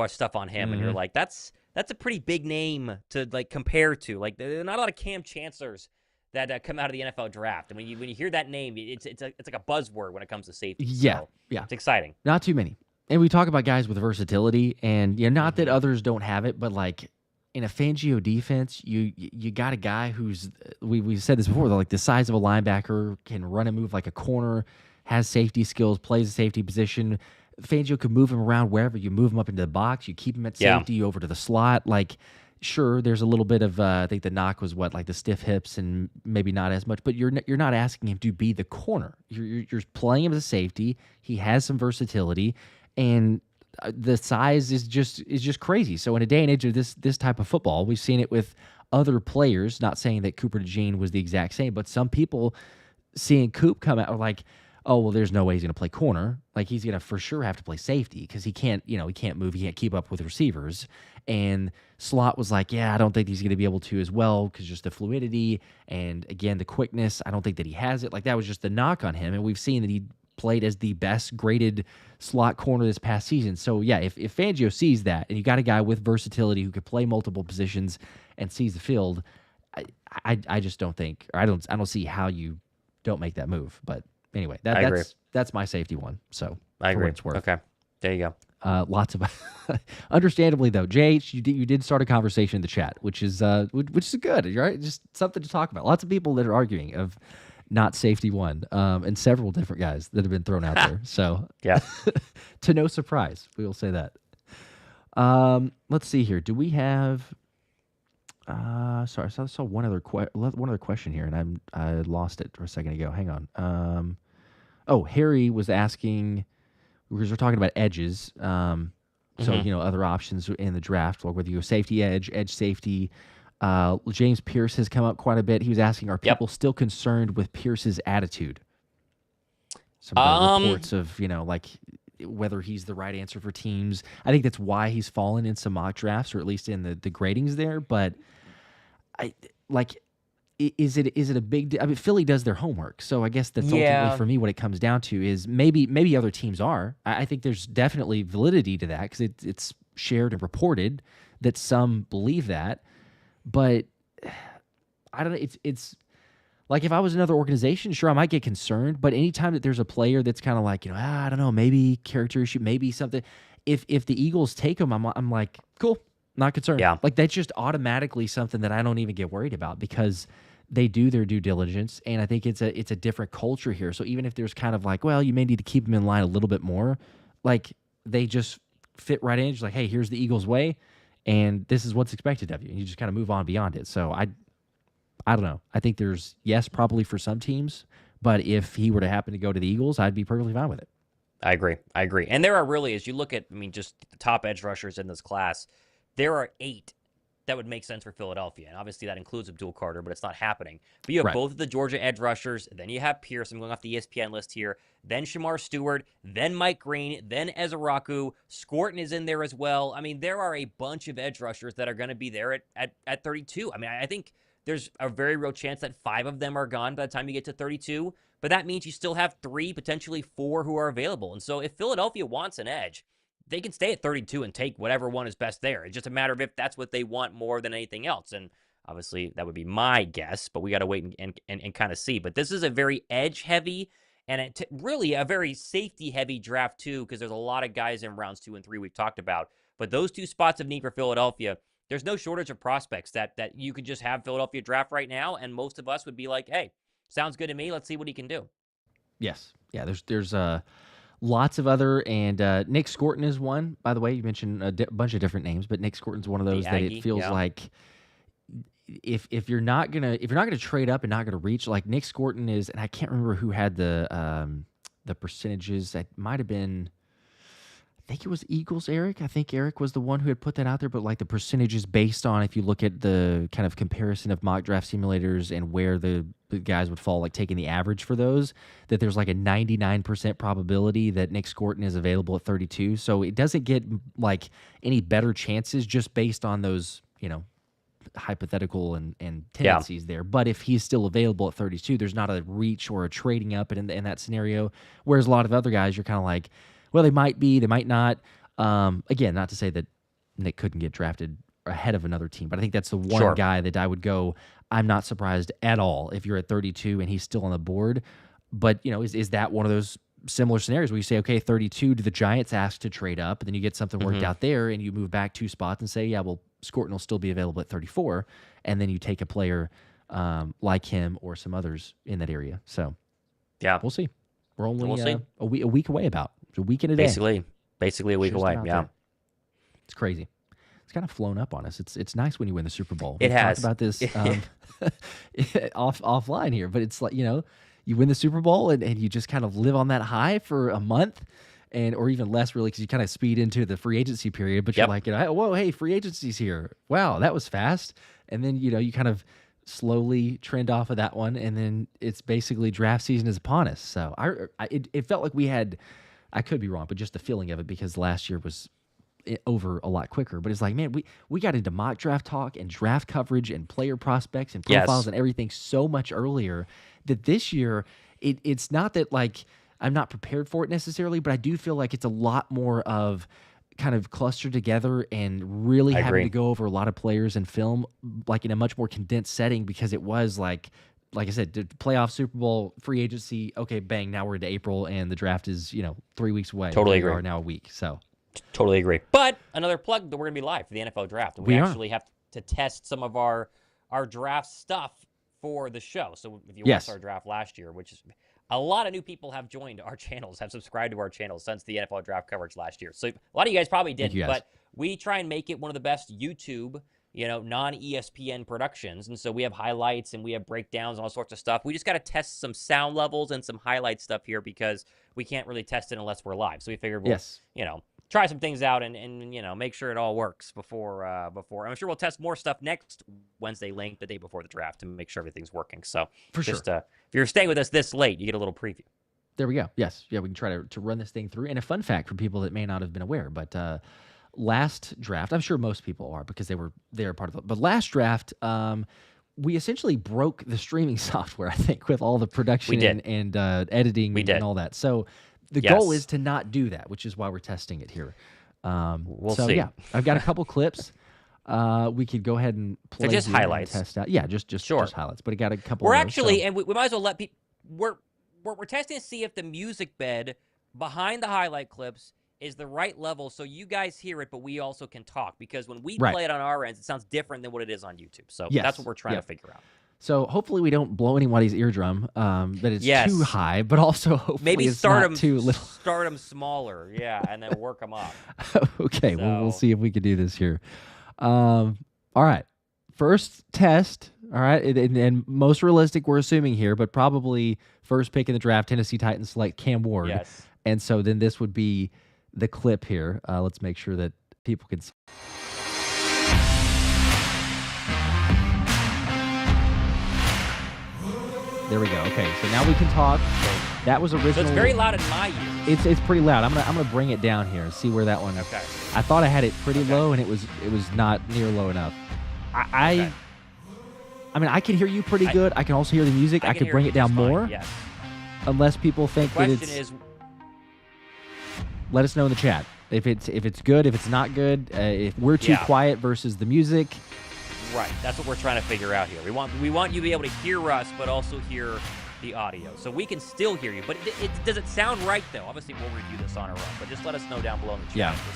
stuff on him, and you're like, that's a pretty big name to like compare to. Like, there are not a lot of Cam Chancellors that come out of the NFL draft, and when you hear that name, it's like a buzzword when it comes to safety. Yeah, so it's exciting. Not too many. And we talk about guys with versatility, and not that others don't have it, but like in a Fangio defense, you got a guy who's we've said this before, like the size of a linebacker, can run and move like a corner, has safety skills, plays a safety position. Fangio could move him around wherever. You move him up into the box, you keep him at safety, you over to the slot. Like, sure, there's a little bit of I think the knock was like the stiff hips and maybe not as much, but you're not asking him to be the corner. You're playing him as a safety. He has some versatility. And the size is just crazy. So in a day and age of this type of football, we've seen it with other players. Not saying that Cooper DeJean was the exact same, but some people seeing Coop come out are like, oh, well, there's no way he's going to play corner. Like, he's going to for sure have to play safety because he can't move. He can't keep up with receivers. And Slot was like, yeah, I don't think he's going to be able to as well because just the fluidity and, again, the quickness. I don't think that he has it. Like, that was just the knock on him. And we've seen that he played as the best graded slot corner this past season. So, yeah, if Fangio sees that and you got a guy with versatility who could play multiple positions and sees the field, I just don't think, or I don't see how you don't make that move. But anyway, that's my safety one. So I agree. What it's worth. Okay, there you go. Lots of, understandably though, Jay, you did start a conversation in the chat, which is good, right? Just something to talk about. Lots of people that are arguing of not safety one, and several different guys that have been thrown out there. So yeah, to no surprise, we will say that. Let's see here. Do we have? Sorry, I saw one other question here, and I lost it for a second ago. Hang on. Harry was asking, because we're talking about edges. So other options in the draft, like whether you go safety edge safety. James Pierce has come up quite a bit. He was asking, are people still concerned with Pierce's attitude? Some of the reports of like whether he's the right answer for teams. I think that's why he's fallen in some mock drafts, or at least in the gradings there. But is it a big deal? I mean, Philly does their homework, so I guess that's ultimately for me what it comes down to is maybe other teams are. I think there's definitely validity to that because it's shared and reported that some believe that, but I don't know. It's like if I was another organization, sure, I might get concerned. But anytime that there's a player that's kind of like I don't know, maybe character issue, maybe something. If the Eagles take him, I'm like, cool, not concerned. Yeah, like that's just automatically something that I don't even get worried about because they do their due diligence, and I think it's a different culture here. So even if there's kind of like, well, you may need to keep them in line a little bit more, like they just fit right in. Just like, hey, here's the Eagles way, and this is what's expected of you, and you just kind of move on beyond it. So I don't know. I think there's probably for some teams, but if he were to happen to go to the Eagles, I'd be perfectly fine with it. I agree. And there are really, as you look at, just the top edge rushers in this class, there are 8 that would make sense for Philadelphia. And obviously that includes Abdul Carter, but it's not happening. But you have both of the Georgia edge rushers. Then you have Pierce. I'm going off the ESPN list here. Then Shamar Stewart. Then Mike Green. Then Ezaraku. Scorton is in there as well. I mean, there are a bunch of edge rushers that are going to be there at 32. I mean, I think there's a very real chance that 5 of them are gone by the time you get to 32. But that means you still have 3, potentially 4 who are available. And so if Philadelphia wants an edge, they can stay at 32 and take whatever one is best there. It's just a matter of if that's what they want more than anything else. And obviously that would be my guess, but we got to wait and kind of see. But this is a very edge-heavy and really a very safety-heavy draft too, because there's a lot of guys in rounds 2 and 3 we've talked about. But those 2 spots of need for Philadelphia, there's no shortage of prospects that you could just have Philadelphia draft right now, and most of us would be like, hey, sounds good to me. Let's see what he can do. Yes. Yeah, there's lots of other, and Nick Scorton is one. By the way, you mentioned a bunch of different names, but Nick Scorton's one of those that it feels like if you're not gonna trade up and not gonna reach, like Nick Scorton is, and I can't remember who had the percentages. That might have been, I think it was Eagles Eric. I think Eric was the one who had put that out there, but like the percentages based on, if you look at the kind of comparison of mock draft simulators and where the guys would fall, like taking the average for those, that there's like a 99% probability that Nick Scorton is available at 32. So it doesn't get like any better chances just based on those, hypothetical and tendencies there. But if he's still available at 32, there's not a reach or a trading up in that scenario. Whereas a lot of other guys, you're kind of like, well, they might be, they might not. Again, not to say that Nick couldn't get drafted ahead of another team, but I think that's the one guy that I would go, I'm not surprised at all if you're at 32 and he's still on the board. But, is that one of those similar scenarios where you say, okay, 32, do the Giants ask to trade up? And then you get something worked out there and you move back 2 spots and say, yeah, well, Scorton will still be available at 34. And then you take a player like him or some others in that area. So, yeah, we'll see. We're only a week away about. It's a week and a day. Basically a week away. Yeah. There. It's crazy. It's kind of flown up on us. It's nice when you win the Super Bowl. It has. Talked about this offline here, but it's like, you win the Super Bowl and you just kind of live on that high for a month, and or even less really because you kind of speed into the free agency period. But you're like, whoa, hey, free agency's here. Wow, that was fast. And then you kind of slowly trend off of that one, and then it's basically draft season is upon us. So it felt like we had. I could be wrong, but just the feeling of it because last year was over a lot quicker. But it's like, man, we got into mock draft talk and draft coverage and player prospects and profiles and everything so much earlier that this year it's not that like I'm not prepared for it necessarily, but I do feel like it's a lot more of kind of clustered together and really having to go over a lot of players and film like in a much more condensed setting because it was like I said, the playoff, Super Bowl, free agency. Okay, bang, now we're into April and the draft is, 3 weeks away. Totally agree. We are now a week, so. Totally agree. But another plug that we're going to be live for the NFL draft. And we actually have to test some of our draft stuff for the show. So if you watched our draft last year, which is a lot of new people have joined our channels, have subscribed to our channels since the NFL draft coverage last year. So a lot of you guys probably didn't, but we try and make it one of the best YouTube, non-ESPN productions. And so we have highlights and we have breakdowns and all sorts of stuff. We just got to test some sound levels and some highlight stuff here because we can't really test it unless we're live. So we figured we'll, try some things out and make sure it all works before. I'm sure we'll test more stuff next Wednesday Linc, the day before the draft, to make sure everything's working. So for sure, if you're staying with us this late, you get a little preview. There we go. Yes, we can try to run this thing through. And a fun fact for people that may not have been aware, but last draft, I'm sure most people are because they were part of it. But last draft, we essentially broke the streaming software. I think with all the production and editing and all that. So. The goal is to not do that, which is why we're testing it here. We'll see. Yeah, I've got a couple clips. We could go ahead and play just highlights. And test out. Yeah, just highlights. But I got a couple. We're of those, actually, and we might as well let people. We're testing to see if the music bed behind the highlight clips is the right level, so you guys hear it, but we also can talk because when we play it on our ends, it sounds different than what it is on YouTube. So that's what we're trying to figure out. So hopefully we don't blow anybody's eardrum, that it's too high, but also hopefully maybe it's start not them too little. Start them smaller, and then work them up. Okay, well, we'll see if we can do this here. All right, first test, all right, and most realistic we're assuming here, but probably first pick in the draft, Tennessee Titans select Cam Ward. Yes. And so then this would be the clip here. Let's make sure that people can see. There we go. Okay, so now we can talk. That was original. So it's very loud in my ears. It's pretty loud. I'm gonna bring it down here and see where that one. Okay. I thought I had it pretty low, and it was not near low enough. I mean, I can hear you pretty good. I can also hear the music. I could bring it down more. Yes. Unless people think that it's. The question is. Let us know in the chat if it's good, if it's not good, if we're too quiet versus the music. Right, that's what we're trying to figure out here. We want you to be able to hear us, but also hear the audio, so we can still hear you. But does it sound right though? Obviously, we'll review this on our own, but just let us know down below in the chat. If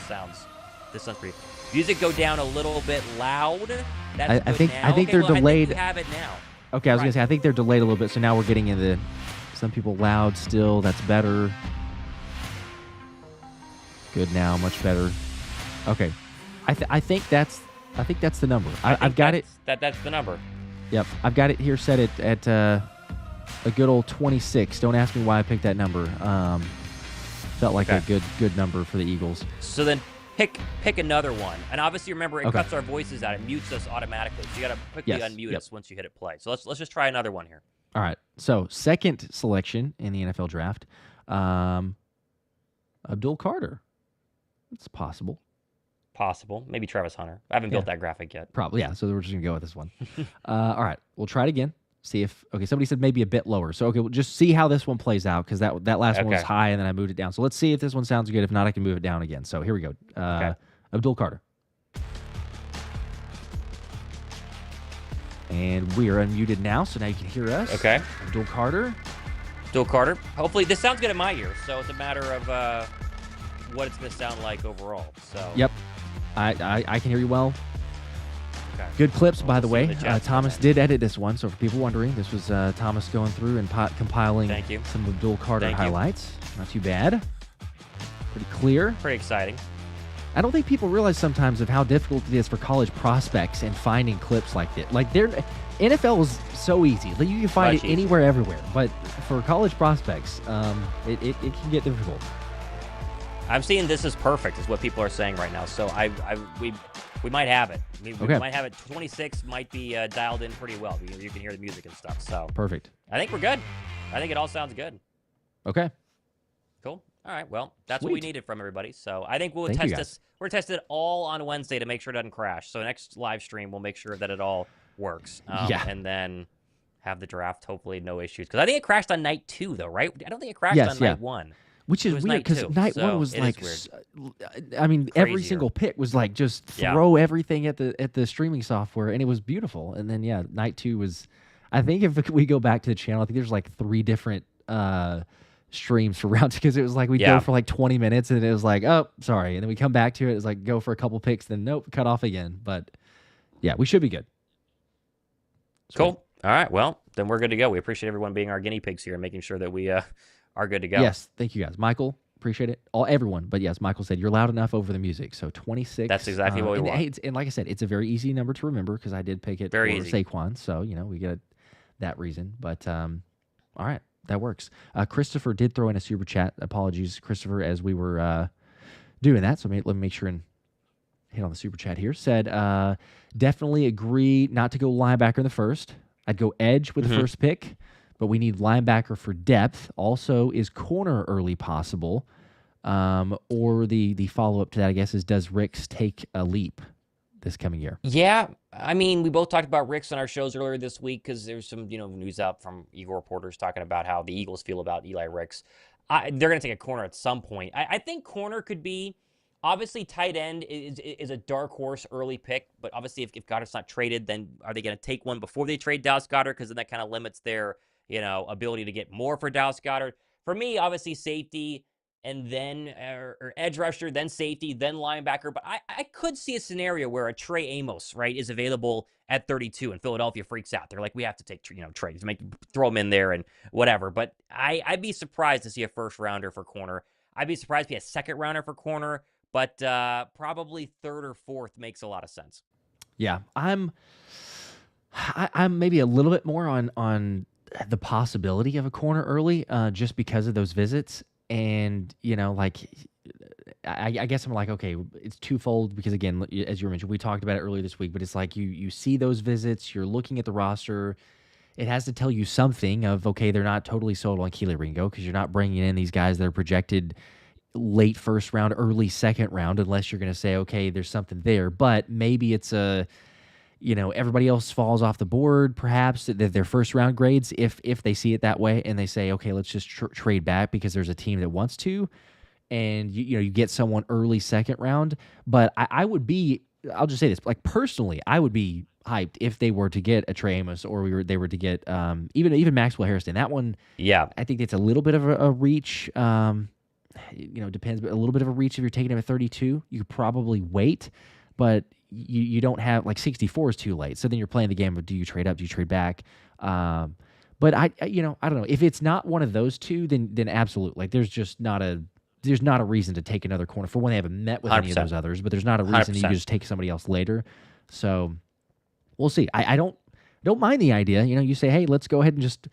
this sounds pretty. Music go down a little bit loud. That's I think they're delayed. I think you have it now. Okay, I was gonna say I think they're delayed a little bit, so now we're getting into some people loud still. That's better. Good now, much better. Okay, I think that's the number. I've got it. That's the number. Yep, I've got it here set at a good old 26. Don't ask me why I picked that number. Felt like a good number for the Eagles. So then pick another one, and obviously remember it cuts our voices out. It mutes us automatically. So you got to quickly unmute us once you hit it play. So let's just try another one here. All right. So second selection in the NFL draft, Abdul Carter. It's possible. Maybe Travis Hunter. I haven't built that graphic yet. Probably, yeah. So we're just gonna go with this one. All right, we'll try it again. See if somebody said maybe a bit lower. So we'll just see how this one plays out because that last one was high and then I moved it down. So let's see if this one sounds good. If not, I can move it down again. So here we go. Abdul Carter. And we are unmuted now, so now you can hear us. Okay. Abdul Carter. Hopefully this sounds good in my ears. So it's a matter of what it's gonna sound like overall. So. Yep. I can hear you well. Okay. Good clips, by the way. Thomas did edit this one, so for people wondering, this was Thomas going through and compiling some Abdul Carter highlights. Not too bad. Pretty clear. Pretty exciting. I don't think people realize sometimes of how difficult it is for college prospects and finding clips like this. Like NFL is so easy. Like you can find it anywhere, everywhere. But for college prospects, it can get difficult. I'm seeing this as perfect, is what people are saying right now. So we might have it. We might have it. 26 might be dialed in pretty well. You can hear the music and stuff. So Perfect. I think we're good. I think it all sounds good. Okay. Cool. All right. Well, that's Sweet. what we needed from everybody. So I think we'll Thank you, test guys. this. We're testing it all on Wednesday to make sure it doesn't crash. So next live stream, we'll make sure that it all works. Yeah. And then have the draft, hopefully no issues. Because I think it crashed on night 2, though, right? I don't think it crashed on night 1. Which is weird because night 1 was like, I mean, every single pick was like just throw everything at the streaming software, and it was beautiful. And then night 2 was, I think if we go back to the channel, I think there's like 3 different streams for rounds, because it was like we'd go for like 20 minutes and it was like, oh, sorry, and then we come back to it, it's like go for a couple picks, then nope, cut off again. But yeah, we should be good. Sweet. Cool. All right, well, then we're good to go. We appreciate everyone being our guinea pigs here and making sure that we are good to go. Yes, thank you guys. Michael, appreciate it. Everyone, but yes, Michael said you're loud enough over the music. So 26. That's exactly what we want. And like I said, it's a very easy number to remember because I did pick it for Saquon. So, we get that reason. But all right, that works. Christopher did throw in a super chat. Apologies, Christopher, as we were doing that. So let me make sure and hit on the super chat here. Said, definitely agree not to go linebacker in the first. I'd go edge with the first pick, but we need linebacker for depth. Also, is corner early possible? Or the follow-up to that, I guess, is does Ricks take a leap this coming year? Yeah, I mean, we both talked about Ricks on our shows earlier this week because there's some news out from Eagle reporters talking about how the Eagles feel about Eli Ricks. They're going to take a corner at some point. I think corner could be, obviously tight end is a dark horse early pick, but obviously if Goddard's not traded, then are they going to take one before they trade Dallas Goedert? Because then that kind of limits their ability to get more for Dallas Goedert. For me, obviously safety, and then or edge rusher, then safety, then linebacker. But I could see a scenario where a Trey Amos, right, is available at 32, and Philadelphia freaks out. They're like, we have to take Trey, throw him in there and whatever. But I'd be surprised to see a first rounder for corner. I'd be surprised to be a second rounder for corner, but probably third or fourth makes a lot of sense. Yeah, I'm maybe a little bit more on the possibility of a corner early, just because of those visits. And, I guess I'm like, okay, it's twofold because, again, as you mentioned, we talked about it earlier this week, but it's like you see those visits, you're looking at the roster. It has to tell you something of, okay, they're not totally sold on Kelee Ringo because you're not bringing in these guys that are projected late first round, early second round, unless you're going to say, okay, there's something there. But maybe it's everybody else falls off the board, perhaps their first round grades, if they see it that way and they say, okay, let's just trade back because there's a team that wants to, and you get someone early second round. But I'll just say this, like personally, I would be hyped if they were to get a Trey Amos or they were to get even Maxwell Harrison. That one, yeah, I think it's a little bit of a reach. Depends, but a little bit of a reach if you're taking him at 32. You could probably wait, but you don't have, like, 64 is too late. So then you're playing the game of, do you trade up, do you trade back? But I don't know. If it's not one of those two, then absolutely. Like, there's not a reason to take another corner. For one, they haven't met with 100%. Any of those others, but there's not a reason 100%. You just take somebody else later. So we'll see. I don't mind the idea. You say, hey, let's go ahead and just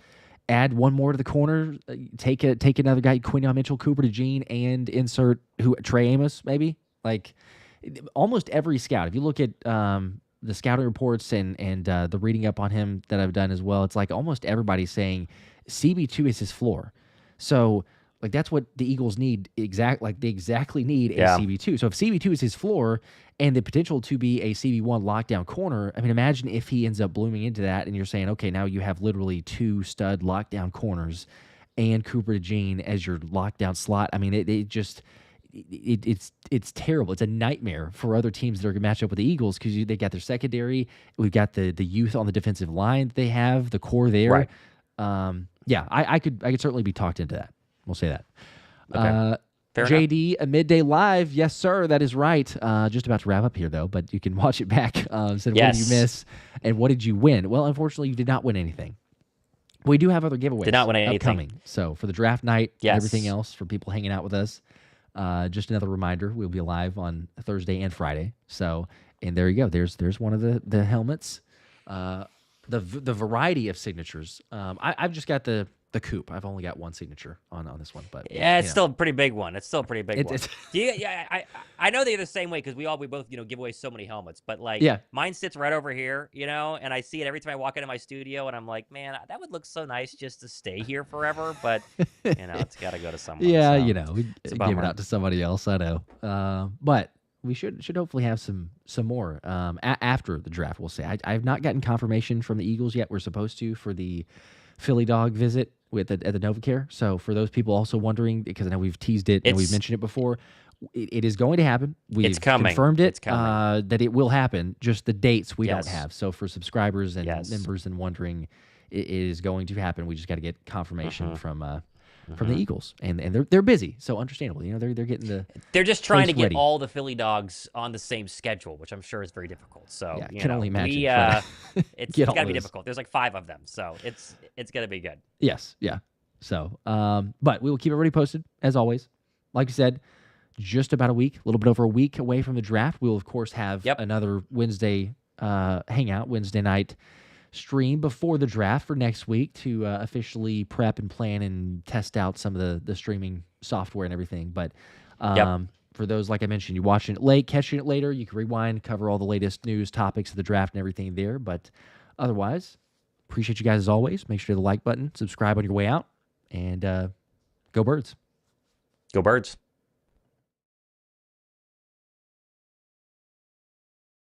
add one more to the corner, take another guy, Quinyon Mitchell, Cooper DeJean, and insert Trey Amos, maybe. Like, almost every scout, if you look at the scouting reports and the reading up on him that I've done as well, it's like almost everybody's saying CB2 is his floor. So, like, that's what the Eagles need. They exactly need a CB2. So if CB2 is his floor and the potential to be a CB1 lockdown corner, I mean, imagine if he ends up blooming into that and you're saying, okay, now you have literally 2 stud lockdown corners and Cooper DeJean as your lockdown slot. I mean, it's terrible. It's a nightmare for other teams that are going to match up with the Eagles because they got their secondary. We've got the youth on the defensive line that they have, the core there. Right. I could certainly be talked into that. We'll say that. Okay. JD, a midday live. Yes, sir. That is right. Just about to wrap up here, though, but you can watch it back. Said, yes. What did you miss and what did you win? Well, unfortunately, you did not win anything. We do have other giveaways. Did not win anything. Upcoming. So for the draft night and everything else, for people hanging out with us, just another reminder, we'll be live on Thursday and Friday. So, and there you go. There's one of the helmets. The variety of signatures. I've just got the the coop. I've only got one signature on this one, but yeah, it's still a pretty big one. It's still a pretty big one. It's Yeah, I know they're the same way because we both give away so many helmets, but like yeah. mine sits right over here, and I see it every time I walk into my studio, and I'm like, man, that would look so nice just to stay here forever, but it's got to go to someone. Yeah, So we give it out to somebody else. I know, but we should hopefully have some more after the draft. We'll say I have not gotten confirmation from the Eagles yet. We're supposed to for the Philly dog visit at the NovaCare. So for those people also wondering, because I know we've teased it and we've mentioned it before, it is going to happen. We've confirmed it that it will happen. Just the dates we don't have. So for subscribers and members and wondering, it is going to happen. We just got to get confirmation from the Eagles, and they're busy, so understandable. They're getting they're just trying to get all the Philly dogs on the same schedule, which I'm sure is very difficult. So yeah, can only imagine. It's got to be difficult. There's like 5 of them, so it's gonna be good. Yes, yeah. So, but we will keep everybody posted as always. Like you said, just about a week, a little bit over a week away from the draft. We will of course have another Wednesday hangout, Wednesday night stream before the draft for next week to officially prep and plan and test out some of the streaming software and everything. But for those, like I mentioned, you're watching it late, catching it later, you can rewind, cover all the latest news, topics of the draft and everything there. But otherwise, appreciate you guys as always. Make sure to hit the like button, subscribe on your way out, and go Birds. Go Birds.